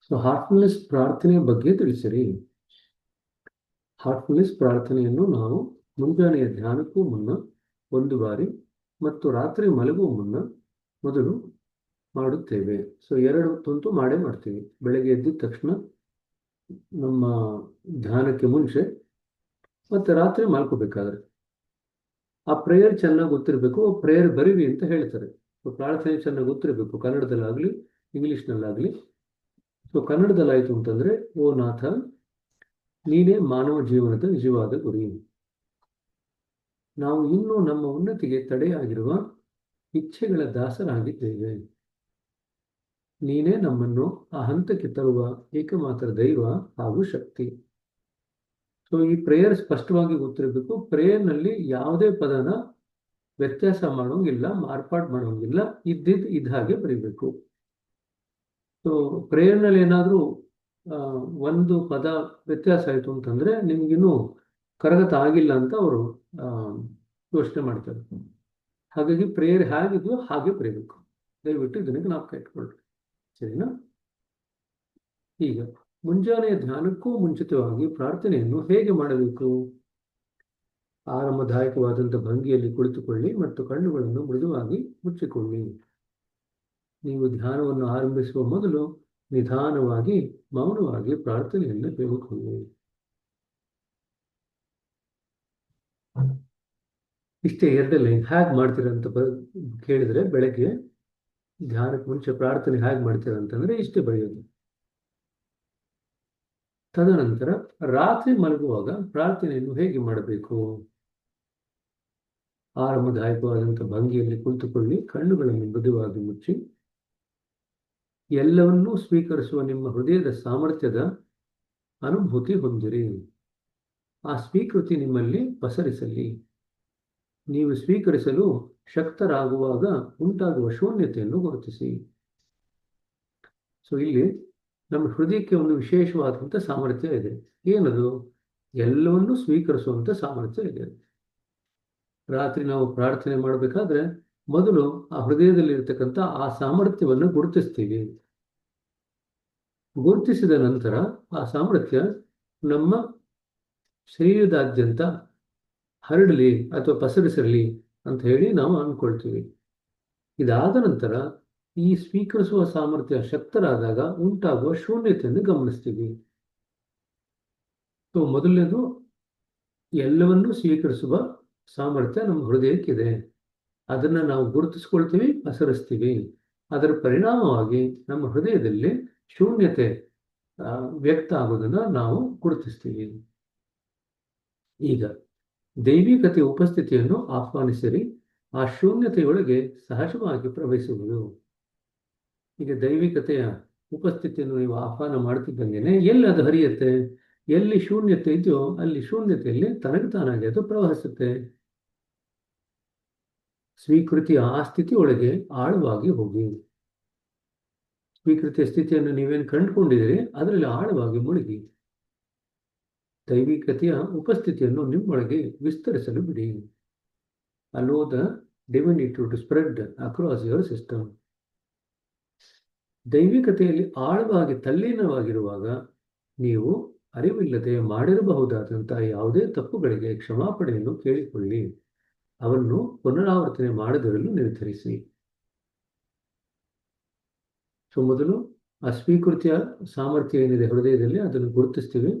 So Heartfulness ಪ್ರಾರ್ಥನೆ ಬಗ್ಗೆ ತಿಳಿಸಿರಿ. ಹಾರ್ಟ್ಫುಲ್ನೆಸ್ ಪ್ರಾರ್ಥನೆಯನ್ನು ನಾವು ಮುಂಜಾನೆಯ ಧ್ಯಾನಕ್ಕೂ ಮುನ್ನ ಒಂದು ಬಾರಿ ಮತ್ತು ರಾತ್ರಿ ಮಲಗುವ ಮುನ್ನ ಮೊದಲು ಮಾಡುತ್ತೇವೆ. ಸೊ 2 ತುಂತು ಮಾಡೇ ಮಾಡ್ತೀವಿ. ಬೆಳಗ್ಗೆ ಎದ್ದಿದ ತಕ್ಷಣ ನಮ್ಮ ಧ್ಯಾನಕ್ಕೆ ಮುಂಚೆ ಮತ್ತು ರಾತ್ರಿ ಮಲ್ಕೋಬೇಕಾದ್ರೆ ಆ ಪ್ರೇಯರ್ ಚೆನ್ನಾಗಿ ಗೊತ್ತಿರಬೇಕು. ಪ್ರೇಯರ್ ಬರೀರಿ ಅಂತ ಹೇಳ್ತಾರೆ. ಸೊ ಪ್ರಾರ್ಥನೆ ಚೆನ್ನಾಗಿ ಗೊತ್ತಿರಬೇಕು, ಕನ್ನಡದಲ್ಲಾಗಲಿ ಇಂಗ್ಲೀಷ್ನಲ್ಲಾಗಲಿ. ಸೊ ಕನ್ನಡದಲ್ಲಾಯಿತು ಅಂತಂದರೆ, ಓ ನಾಥ, ನೀನೇ ಮಾನವ ಜೀವನದ ನಿಜವಾದ ಗುರಿ. ನಾವು ಇನ್ನೂ ನಮ್ಮ ಉನ್ನತಿಗೆ ತಡೆಯಾಗಿರುವ ಇಚ್ಛೆಗಳ ದಾಸರಾಗಿದ್ದೇವೆ. ನೀನೇ ನಮ್ಮನ್ನು ಆ ಹಂತಕ್ಕೆ ತರುವ ಏಕಮಾತ್ರ ದೈವ ಹಾಗೂ ಶಕ್ತಿ. ಸೊ ಈ ಪ್ರೇಯರ್ ಸ್ಪಷ್ಟವಾಗಿ ಗೊತ್ತಿರಬೇಕು. ಪ್ರೇಯರ್ನಲ್ಲಿ ಯಾವುದೇ ಪದನ ವ್ಯತ್ಯಾಸ ಮಾಡೋಂಗಿಲ್ಲ, ಮಾರ್ಪಾಡು ಮಾಡೋಂಗಿಲ್ಲ, ಇದ್ದಿದ್ದು ಇದ್ದ ಹಾಗೆ ಬರೀಬೇಕು. ಸೊ ಪ್ರೇಯರ್ನಲ್ಲಿ ಏನಾದರೂ ಒಂದು ಪದ ವ್ಯತ್ಯಾಸ ಆಯಿತು ಅಂತಂದರೆ ನಿಮಗಿನ್ನೂ ಕರಗತ ಆಗಿಲ್ಲ ಅಂತ ಅವರು ಯೋಚನೆ ಮಾಡ್ತಾರೆ. ಹಾಗಾಗಿ ಪ್ರೇಯರ್ ಹೇಗಿದೆಯೋ ಹಾಗೆ ಬರೀಬೇಕು. ದಯವಿಟ್ಟು ಇದನ್ನ ಜ್ಞಾಪಕ ಇಟ್ಕೊಳ್ರಿ, ಸರಿನಾ? ಈಗ ಮುಂಜಾನೆಯ ಧ್ಯಾನಕ್ಕೂ ಮುಂಚಿತವಾಗಿ ಪ್ರಾರ್ಥನೆಯನ್ನು ಹೇಗೆ ಮಾಡಬೇಕು? ಆರಾಮದಾಯಕವಾದಂಥ ಭಂಗಿಯಲ್ಲಿ ಕುಳಿತುಕೊಳ್ಳಿ ಮತ್ತು ಕಣ್ಣುಗಳನ್ನು ಮೃದುವಾಗಿ ಮುಚ್ಚಿಕೊಳ್ಳಿ. ನೀವು ಧ್ಯಾನವನ್ನು ಆರಂಭಿಸುವ ಮೊದಲು ನಿಧಾನವಾಗಿ ಮೌನವಾಗಿ ಪ್ರಾರ್ಥನೆಯನ್ನು ಹೇಳಿಕೊಳ್ಳಿ. ಇಷ್ಟೇ 2 ಲೈನ್. ಹೇಗೆ ಮಾಡ್ತೀರ ಅಂತ ಕೇಳಿದರೆ, ಬೆಳಗ್ಗೆ ಧ್ಯಾನಕ್ಕೆ ಮುಂಚೆ ಪ್ರಾರ್ಥನೆ ಹೇಗೆ ಮಾಡ್ತೀರ ಅಂತಂದ್ರೆ ಇಷ್ಟೇ ಬರೆಯೋದು. ತದನಂತರ ರಾತ್ರಿ ಮಲಗುವಾಗ ಪ್ರಾರ್ಥನೆಯನ್ನು ಹೇಗೆ ಮಾಡಬೇಕು? ಆರಾಮದಾಯಕವಾದಂಥ ಭಂಗಿಯಲ್ಲಿ ಕುಳಿತುಕೊಳ್ಳಿ, ಕಣ್ಣುಗಳನ್ನು ಮೃದುವಾಗಿ ಮುಚ್ಚಿ, ಎಲ್ಲವನ್ನೂ ಸ್ವೀಕರಿಸುವ ನಿಮ್ಮ ಹೃದಯದ ಸಾಮರ್ಥ್ಯದ ಅನುಭೂತಿ ಹೊಂದಿರಿ. ಆ ಸ್ವೀಕೃತಿ ನಿಮ್ಮಲ್ಲಿ ಪಸರಿಸಲಿ. ನೀವು ಸ್ವೀಕರಿಸಲು ಶಕ್ತರಾಗುವಾಗ ಉಂಟಾಗುವ ಶೂನ್ಯತೆಯನ್ನು ಗುರುತಿಸಿ. ಸೊ ಇಲ್ಲಿ ನಮ್ಮ ಹೃದಯಕ್ಕೆ ಒಂದು ವಿಶೇಷವಾದಂಥ ಸಾಮರ್ಥ್ಯ ಇದೆ. ಏನದು? ಎಲ್ಲವನ್ನೂ ಸ್ವೀಕರಿಸುವಂಥ ಸಾಮರ್ಥ್ಯ ಇದೆ. ರಾತ್ರಿ ನಾವು ಪ್ರಾರ್ಥನೆ ಮಾಡಬೇಕಾದ್ರೆ ಮೊದಲು ಆ ಹೃದಯದಲ್ಲಿರ್ತಕ್ಕಂಥ ಆ ಸಾಮರ್ಥ್ಯವನ್ನು ಗುರುತಿಸ್ತೀವಿ. ಗುರುತಿಸಿದ ನಂತರ ಆ ಸಾಮರ್ಥ್ಯ ನಮ್ಮ ಶರೀರದಾದ್ಯಂತ ಹರಡಲಿ ಅಥವಾ ಪಸರಿಸಿರಲಿ ಅಂತ ಹೇಳಿ ನಾವು ಅಂದ್ಕೊಳ್ತೀವಿ. ಇದಾದ ನಂತರ ಈ ಸ್ವೀಕರಿಸುವ ಸಾಮರ್ಥ್ಯ ಶಕ್ತರಾದಾಗ ಉಂಟಾಗುವ ಶೂನ್ಯತೆಯನ್ನು ಗಮನಿಸ್ತೀವಿ. ಸೊ ಮೊದಲನೇದು, ಎಲ್ಲವನ್ನೂ ಸ್ವೀಕರಿಸುವ ಸಾಮರ್ಥ್ಯ ನಮ್ಮ ಹೃದಯಕ್ಕಿದೆ. ಅದನ್ನು ನಾವು ಗುರುತಿಸ್ಕೊಳ್ತೀವಿ, ಪಸರಿಸ್ತೀವಿ. ಅದರ ಪರಿಣಾಮವಾಗಿ ನಮ್ಮ ಹೃದಯದಲ್ಲಿ ಶೂನ್ಯತೆ ವ್ಯಕ್ತ ಆಗೋದನ್ನು ನಾವು ಗುರುತಿಸ್ತೀವಿ. ಈಗ ದೈವಿಕತೆಯ ಉಪಸ್ಥಿತಿಯನ್ನು ಆಹ್ವಾನಿಸಿರಿ. ಆ ಶೂನ್ಯತೆಯೊಳಗೆ ಸಹಜವಾಗಿ ಪ್ರವೇಶಿಸುವುದು. ಈಗ ದೈವಿಕತೆಯ ಉಪಸ್ಥಿತಿಯನ್ನು ನೀವು ಆಹ್ವಾನ ಮಾಡ್ತಿದ್ದಂಗೆನೆ ಎಲ್ಲಿ ಅದು ಹರಿಯುತ್ತೆ, ಎಲ್ಲಿ ಶೂನ್ಯತೆ ಇದೆಯೋ ಅಲ್ಲಿ ಶೂನ್ಯತೆಯಲ್ಲಿ ತನಗೆ ತಾನಾಗಿ ಅದು ಪ್ರವಹಿಸುತ್ತೆ. ಸ್ವೀಕೃತಿಯ ಆ ಸ್ಥಿತಿಯೊಳಗೆ ಆಳವಾಗಿ ಹೋಗಿ. ಸ್ವೀಕೃತಿಯ ಸ್ಥಿತಿಯನ್ನು ನೀವೇನು ಕಂಡುಕೊಂಡಿದ್ದೀರಿ ಅದರಲ್ಲಿ ಆಳವಾಗಿ ಮುಳುಗಿ ದೈವಿಕತೆಯ ಉಪಸ್ಥಿತಿಯನ್ನು ನಿಮ್ಮೊಳಗೆ ವಿಸ್ತರಿಸಲು ಬಿಡಿ. Allow the divinity to spread across your system. ದೈವಿಕತೆಯಲ್ಲಿ ಆಳವಾಗಿ ತಲ್ಲೀನವಾಗಿರುವಾಗ ನೀವು ಅರಿವಿಲ್ಲದೆ ಮಾಡಿರಬಹುದಾದಂಥ ಯಾವುದೇ ತಪ್ಪುಗಳಿಗೆ ಕ್ಷಮಾಪಣೆಯನ್ನು ಕೇಳಿಕೊಳ್ಳಿ. ಅವನ್ನು ಪುನರಾವರ್ತನೆ ಮಾಡದಿರಲು ನಿರ್ಧರಿಸಿ. ಸೊ ಮೊದಲು ಆ ಸ್ವೀಕೃತಿಯ ಸಾಮರ್ಥ್ಯ ಏನಿದೆ ಹೃದಯದಲ್ಲಿ ಅದನ್ನು ಗುರುತಿಸ್ತೀವಿ,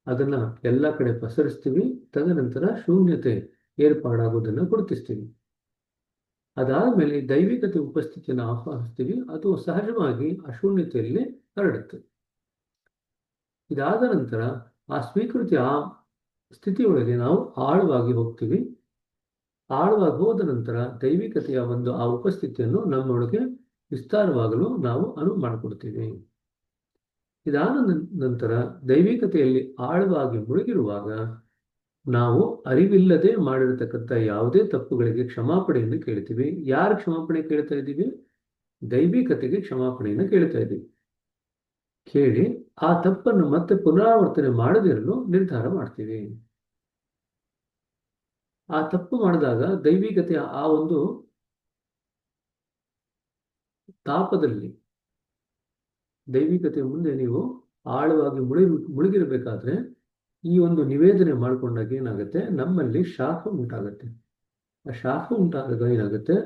ಅದನ್ನು ಎಲ್ಲ ಕಡೆ ಪಸರಿಸ್ತೀವಿ. ತದನಂತರ ಶೂನ್ಯತೆ ಏರ್ಪಾಡಾಗೋದನ್ನು ಗುರುತಿಸ್ತೀವಿ. ಅದಾದಮೇಲೆ ದೈವಿಕತೆ ಉಪಸ್ಥಿತಿಯನ್ನು ಆಹ್ವಾನಿಸ್ತೀವಿ. ಅದು ಸಹಜವಾಗಿ ಆ ಶೂನ್ಯತೆಯಲ್ಲಿ ಹರಡುತ್ತೆ. ಇದಾದ ನಂತರ ಆ ಸ್ವೀಕೃತಿಯ ಆ ಸ್ಥಿತಿಯೊಳಗೆ ನಾವು ಆಳವಾಗಿ ಹೋಗ್ತೀವಿ. ಆಳವಾಗಿ ಹೋದ ನಂತರ ದೈವಿಕತೆಯ ಒಂದು ಆ ಉಪಸ್ಥಿತಿಯನ್ನು ನಮ್ಮೊಳಗೆ ವಿಸ್ತಾರವಾಗಲು ನಾವು ಅನುವು ಮಾಡಿಕೊಡ್ತೀವಿ. ಇದಾದ ನಂತರ ದೈವಿಕತೆಯಲ್ಲಿ ಆಳವಾಗಿ ಮುಳುಗಿರುವಾಗ ನಾವು ಅರಿವಿಲ್ಲದೆ ಮಾಡಿರತಕ್ಕಂಥ ಯಾವುದೇ ತಪ್ಪುಗಳಿಗೆ ಕ್ಷಮಾಪಣೆಯನ್ನು ಕೇಳ್ತೀವಿ. ಯಾರು ಕ್ಷಮಾಪಣೆ ಕೇಳ್ತಾ ಇದ್ದೀವಿ? ದೈವಿಕತೆಗೆ ಕ್ಷಮಾಪಣೆಯನ್ನು ಕೇಳ್ತಾ ಇದ್ದೀವಿ. ಕೇಳಿ ಆ ತಪ್ಪನ್ನು ಮತ್ತೆ ಪುನರಾವರ್ತನೆ ಮಾಡದಿರಲು ನಿರ್ಧಾರ ಮಾಡ್ತೀವಿ. ಆ ತಪ್ಪು ಮಾಡಿದಾಗ ದೈವಿಕತೆಯ ಆ ಒಂದು ತಾಪದಲ್ಲಿ ದೈವಿಕತೆ ಮುಂದೆ ನೀವು ಆಳವಾಗಿ ಮುಳುಗಿರಬೇಕಾದ್ರೆ ಈ ಒಂದು ನಿವೇದನೆ ಮಾಡಿಕೊಂಡಾಗ ಏನಾಗುತ್ತೆ, ನಮ್ಮಲ್ಲಿ ಶಾಖ ಉಂಟಾಗುತ್ತೆ. ಆ ಶಾಖ ಉಂಟಾದಾಗ ಏನಾಗುತ್ತೆ,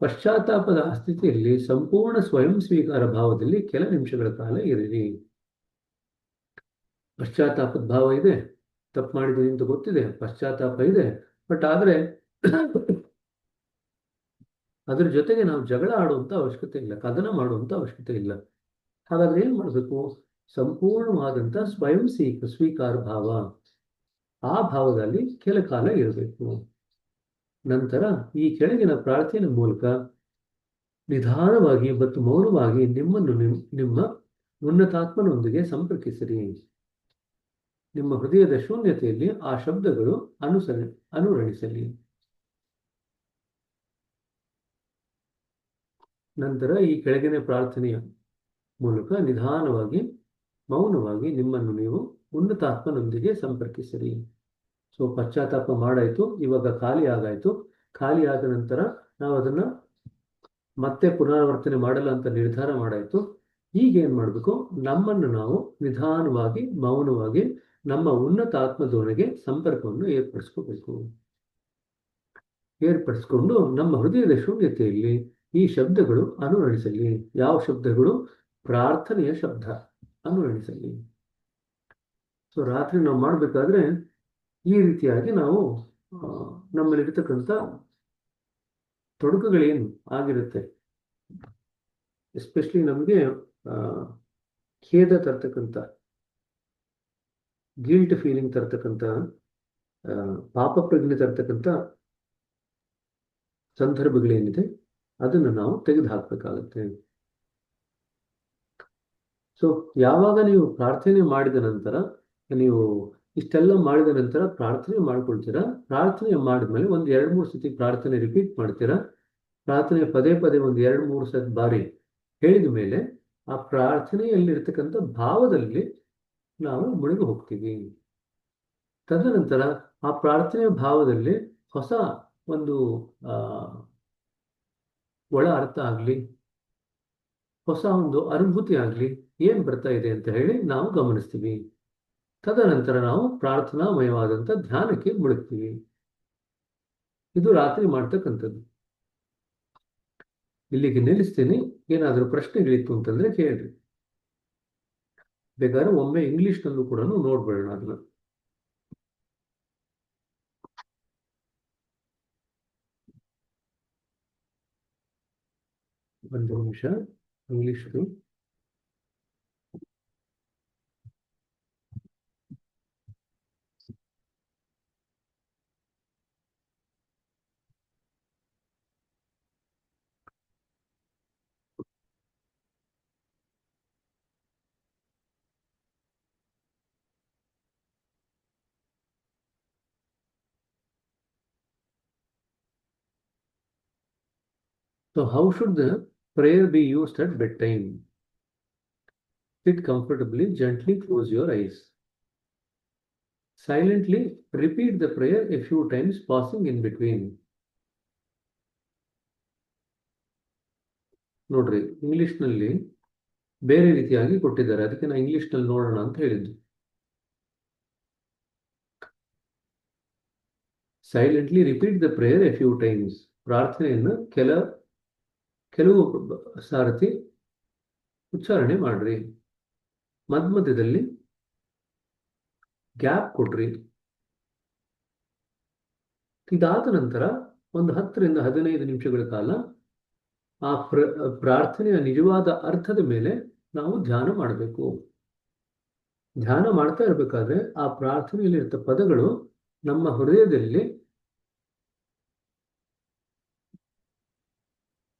ಪಶ್ಚಾತ್ತಾಪದ ಸ್ಥಿತಿಯಲ್ಲಿ ಸಂಪೂರ್ಣ ಸ್ವಯಂ ಸ್ವೀಕಾರ ಭಾವದಲ್ಲಿ ಕೆಲ ನಿಮಿಷಗಳ ಕಾಲ ಇರಿರಿ. ಪಶ್ಚಾತ್ತಾಪದ ಭಾವ ಇದೆ, ತಪ್ಪು ಮಾಡಿದ್ದೀನಿ ಅಂತ ಗೊತ್ತಿದೆ, ಪಶ್ಚಾತ್ತಾಪ ಇದೆ. ಬಟ್ ಆದರೆ ಅದ್ರ ಜೊತೆಗೆ ನಾವು ಜಗಳ ಆಡುವಂಥ ಅವಶ್ಯಕತೆ ಇಲ್ಲ, ಕದನ ಮಾಡುವಂಥ ಅವಶ್ಯಕತೆ ಇಲ್ಲ. ಹಾಗಾದ್ರೆ ಏನ್ ಮಾಡಬೇಕು, ಸಂಪೂರ್ಣವಾದಂಥ ಸ್ವಯಂ ಸ್ವೀಕಾರ ಭಾವ, ಆ ಭಾವದಲ್ಲಿ ಕೆಲ ಕಾಲ ಇರಬೇಕು. ನಂತರ ಈ ಕೆಳಗಿನ ಪ್ರಾರ್ಥನೆ ಮೂಲಕ ನಿಧಾನವಾಗಿ ಮತ್ತು ಮೌನವಾಗಿ ನಿಮ್ಮನ್ನು ನಿಮ್ಮ ಉನ್ನತಾತ್ಮನೊಂದಿಗೆ ಸಂಪರ್ಕಿಸಿರಿ. ನಿಮ್ಮ ಹೃದಯದ ಶೂನ್ಯತೆಯಲ್ಲಿ ಆ ಶಬ್ದಗಳು ಅನುರಣಿಸಲಿ. ನಂತರ ಈ ಕೆಳಗಿನ ಪ್ರಾರ್ಥನೆಯ ಮೂಲಕ ನಿಧಾನವಾಗಿ ಮೌನವಾಗಿ ನಿಮ್ಮನ್ನು ನೀವು ಉನ್ನತಾತ್ಮನೊಂದಿಗೆ ಸಂಪರ್ಕಿಸಿರಿ. ಸೊ ಪಶ್ಚಾತ್ತಾಪ ಮಾಡಾಯ್ತು, ಇವಾಗ ಖಾಲಿ ಆಗಾಯ್ತು. ಖಾಲಿ ಆದ ನಂತರ ನಾವು ಅದನ್ನ ಮತ್ತೆ ಪುನರಾವರ್ತನೆ ಮಾಡಲ್ಲ ಅಂತ ನಿರ್ಧಾರ ಮಾಡಾಯ್ತು. ಈಗ ಏನ್ ಮಾಡಬೇಕು, ನಮ್ಮನ್ನು ನಾವು ನಿಧಾನವಾಗಿ ಮೌನವಾಗಿ ನಮ್ಮ ಉನ್ನತ ಆತ್ಮದೊಳಗೆ ಸಂಪರ್ಕವನ್ನು ಏರ್ಪಡಿಸ್ಕೊಂಡು ನಮ್ಮ ಹೃದಯದ ಶೂನ್ಯತೆಯಲ್ಲಿ ಈ ಶಬ್ದಗಳು ಅನುರಣಿಸಲಿ. ಯಾವ ಶಬ್ದಗಳು? ಪ್ರಾರ್ಥನೆಯ ಶಬ್ದ ಅನುರಣಿಸಲಿ. ಸೊ ರಾತ್ರಿ ನಾವು ಮಾಡಬೇಕಾದ್ರೆ ಈ ರೀತಿಯಾಗಿ ನಾವು ನಮ್ಮಲ್ಲಿರ್ತಕ್ಕಂಥ ತೊಡಕುಗಳೇನು ಆಗಿರುತ್ತೆ, ಎಸ್ಪೆಷಲಿ ನಮಗೆ ಖೇದ ತರ್ತಕ್ಕಂಥ, ಗಿಲ್ಟ್ ಫೀಲಿಂಗ್ ತರ್ತಕ್ಕಂಥ, ಪಾಪ ಪ್ರಜ್ಞೆ ತರ್ತಕ್ಕಂಥ ಸಂದರ್ಭಗಳೇನಿದೆ ಅದನ್ನು ನಾವು ತೆಗೆದು ಹಾಕಬೇಕಾಗುತ್ತೆ. ಸೊ ಯಾವಾಗ ನೀವು ಪ್ರಾರ್ಥನೆ ಮಾಡಿದ ನಂತರ, ನೀವು ಇಷ್ಟೆಲ್ಲ ಮಾಡಿದ ನಂತರ ಪ್ರಾರ್ಥನೆ ಮಾಡ್ಕೊಳ್ತೀರಾ, ಪ್ರಾರ್ಥನೆ ಮಾಡಿದ್ಮೇಲೆ ಒಂದು 2-3 ಸತಿ ಪ್ರಾರ್ಥನೆ ರಿಪೀಟ್ ಮಾಡ್ತೀರಾ. ಪ್ರಾರ್ಥನೆ ಪದೇ ಪದೇ ಒಂದು 2-3 ಬಾರಿ ಹೇಳಿದ ಮೇಲೆ ಆ ಪ್ರಾರ್ಥನೆಯಲ್ಲಿರ್ತಕ್ಕಂಥ ಭಾವದಲ್ಲಿ ನಾವು ಮುಳುಗಿ ಹೋಗ್ತೀವಿ. ತದನಂತರ ಆ ಪ್ರಾರ್ಥನೆಯ ಭಾವದಲ್ಲಿ ಹೊಸ ಒಂದು ಒಳ ಅರ್ಥ ಆಗಲಿ, ಹೊಸ ಒಂದು ಅನುಭೂತಿ ಆಗಲಿ, ಏನ್ ಬರ್ತಾ ಇದೆ ಅಂತ ಹೇಳಿ ನಾವು ಗಮನಿಸ್ತೀವಿ. ತದನಂತರ ನಾವು ಪ್ರಾರ್ಥನಾಮಯವಾದಂಥ ಧ್ಯಾನಕ್ಕೆ ಮುಳುಗ್ತೀವಿ. ಇದು ರಾತ್ರಿ ಮಾಡ್ತಕ್ಕಂಥದ್ದು. ಇಲ್ಲಿಗೆ ನಿಲ್ಲಿಸ್ತೀನಿ. ಏನಾದರೂ ಪ್ರಶ್ನೆಗಳಿತ್ತು ಅಂತಂದ್ರೆ ಕೇಳ್ರಿ. ಬೇಕಾದ್ರೆ ಒಮ್ಮೆ ಇಂಗ್ಲಿಷ್ನಲ್ಲೂ ಕೂಡ ನೋಡ್ಬೇಡ ಅದನ್ನ. ಒಂದು ನಿಮಿಷ ಇಂಗ್ಲಿಷ್ದು. So how should the prayer be used at bedtime? Sit comfortably, gently close your eyes. Silently repeat the prayer a few times, pausing in between. ನೋಡ್ರಿ, ಇಂಗ್ಲಿಷ್ನಲ್ಲಿ ಬೇರೆ ರೀತಿಯಾಗಿ ಕೊಟ್ಟಿದ್ದಾರೆ, ಅದಕ್ಕೆ ನಾನು ಇಂಗ್ಲಿಷ್ನಲ್ಲಿ ನೋಡೋಣ ಅಂತ ಹೇಳಿದ್ದು. Silently repeat the prayer A few times. ಪ್ರಾರ್ಥನೆಯನ್ನು ಕೆಲವು ಸಾರತಿ ಉಚ್ಚಾರಣೆ ಮಾಡ್ರಿ. ಮಧ್ಯದಲ್ಲಿ ಗ್ಯಾಪ್ ಕೊಡ್ರಿ. ಇದಾದ ನಂತರ ಒಂದು 10-15 ನಿಮಿಷಗಳ ಕಾಲ ಆ ಪ್ರಾರ್ಥನೆಯ ನಿಜವಾದ ಅರ್ಥದ ಮೇಲೆ ನಾವು ಧ್ಯಾನ ಮಾಡಬೇಕು. ಧ್ಯಾನ ಮಾಡ್ತಾ ಇರಬೇಕಾದ್ರೆ ಆ ಪ್ರಾರ್ಥನೆಯಲ್ಲಿರುವ ಪದಗಳು ನಮ್ಮ ಹೃದಯದಲ್ಲಿ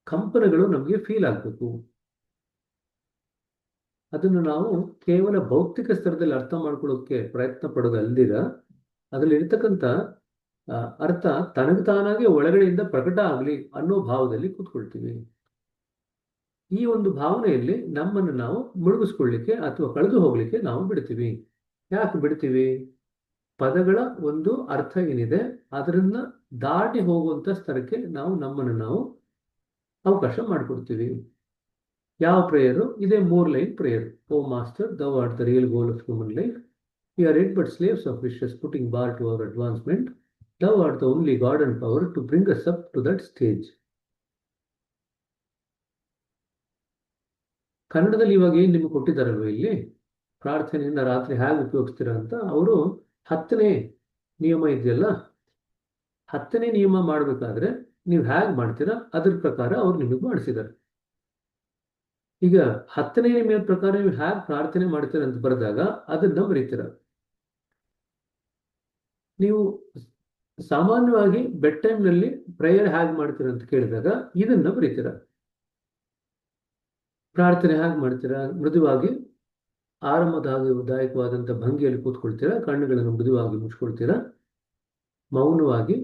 ಕಂಪನಗಳು ನಮಗೆ ಫೀಲ್ ಆಗಬೇಕು. ಅದನ್ನು ನಾವು ಕೇವಲ ಭೌತಿಕ ಸ್ತರದಲ್ಲಿ ಅರ್ಥ ಮಾಡ್ಕೊಳ್ಳೋಕೆ ಪ್ರಯತ್ನ ಪಡೋದಲ್ದಿರ, ಅದರಲ್ಲಿ ಇರ್ತಕ್ಕಂಥ ಅರ್ಥ ತನಗೆ ತಾನಾಗೆ ಒಳಗಡೆಯಿಂದ ಪ್ರಕಟ ಆಗಲಿ ಅನ್ನೋ ಭಾವದಲ್ಲಿ ಕೂತ್ಕೊಳ್ತೀವಿ. ಈ ಒಂದು ಭಾವನೆಯಲ್ಲಿ ನಮ್ಮನ್ನು ನಾವು ಮುಳುಗಿಸ್ಕೊಳ್ಳಿಕ್ಕೆ ಅಥವಾ ಕಳೆದು ಹೋಗ್ಲಿಕ್ಕೆ ನಾವು ಬಿಡ್ತೀವಿ. ಯಾಕೆ ಬಿಡ್ತೀವಿ? ಪದಗಳ ಒಂದು ಅರ್ಥ ಏನಿದೆ ಅದನ್ನ ದಾಟಿ ಹೋಗುವಂತ ಸ್ತರಕ್ಕೆ ನಾವು ನಮ್ಮನ್ನು ನಾವು ಅವಕಾಶ ಮಾಡಿಕೊಡ್ತೀವಿ. ಯಾವ ಪ್ರೇಯರು? ಇದೇ 3 line prayer. O master, thou art the real goal of human life. We are yet but slaves of wishes, putting bar to our advancement. Thou art the only God and power to bring us up to that stage. ಕನ್ನಡದಲ್ಲಿ ಇವಾಗ ಏನು ನಿಮಗೆ ಕೊಟ್ಟಿದ್ದಾರಲ್ವ ಇಲ್ಲಿ ಪ್ರಾರ್ಥನೆಯಿಂದ ರಾತ್ರಿ ಹೇಗೆ ಉಪಯೋಗಿಸ್ತೀರಾ ಅಂತ, ಅವರು 10ನೇ ನಿಯಮ ಇದೆಯಲ್ಲ, 10ನೇ ನಿಯಮ ಮಾಡಬೇಕಾದ್ರೆ ನೀವು ಹೇಗೆ ಮಾಡ್ತೀರಾ ಅದ್ರ ಪ್ರಕಾರ ಅವ್ರು ನಿಮಗೆ ಮಾಡಿಸಿದ್ದಾರೆ. ಈಗ 10ನೇ ನಿಯಮದ ಪ್ರಕಾರ ನೀವು ಹೇಗೆ ಪ್ರಾರ್ಥನೆ ಮಾಡ್ತೀರಾ ಅಂತ ಬರೆದಾಗ ಅದನ್ನ ಬರೀತೀರ. ನೀವು ಸಾಮಾನ್ಯವಾಗಿ ಬೆಡ್ ಟೈಮ್ನಲ್ಲಿ ಪ್ರೇಯರ್ ಹೇಗೆ ಮಾಡ್ತೀರಾ ಅಂತ ಕೇಳಿದಾಗ ಇದನ್ನ ಬರೀತೀರ. ಪ್ರಾರ್ಥನೆ ಹೇಗೆ ಮಾಡ್ತೀರಾ? ಮೃದುವಾಗಿ ಆರಾಮದಾಯಕವಾದಂಥ ಭಂಗಿಯಲ್ಲಿ ಕೂತ್ಕೊಳ್ತೀರಾ, ಕಣ್ಣುಗಳನ್ನು ಮೃದುವಾಗಿ ಮುಚ್ಕೊಳ್ತೀರಾ, ಮೌನವಾಗಿ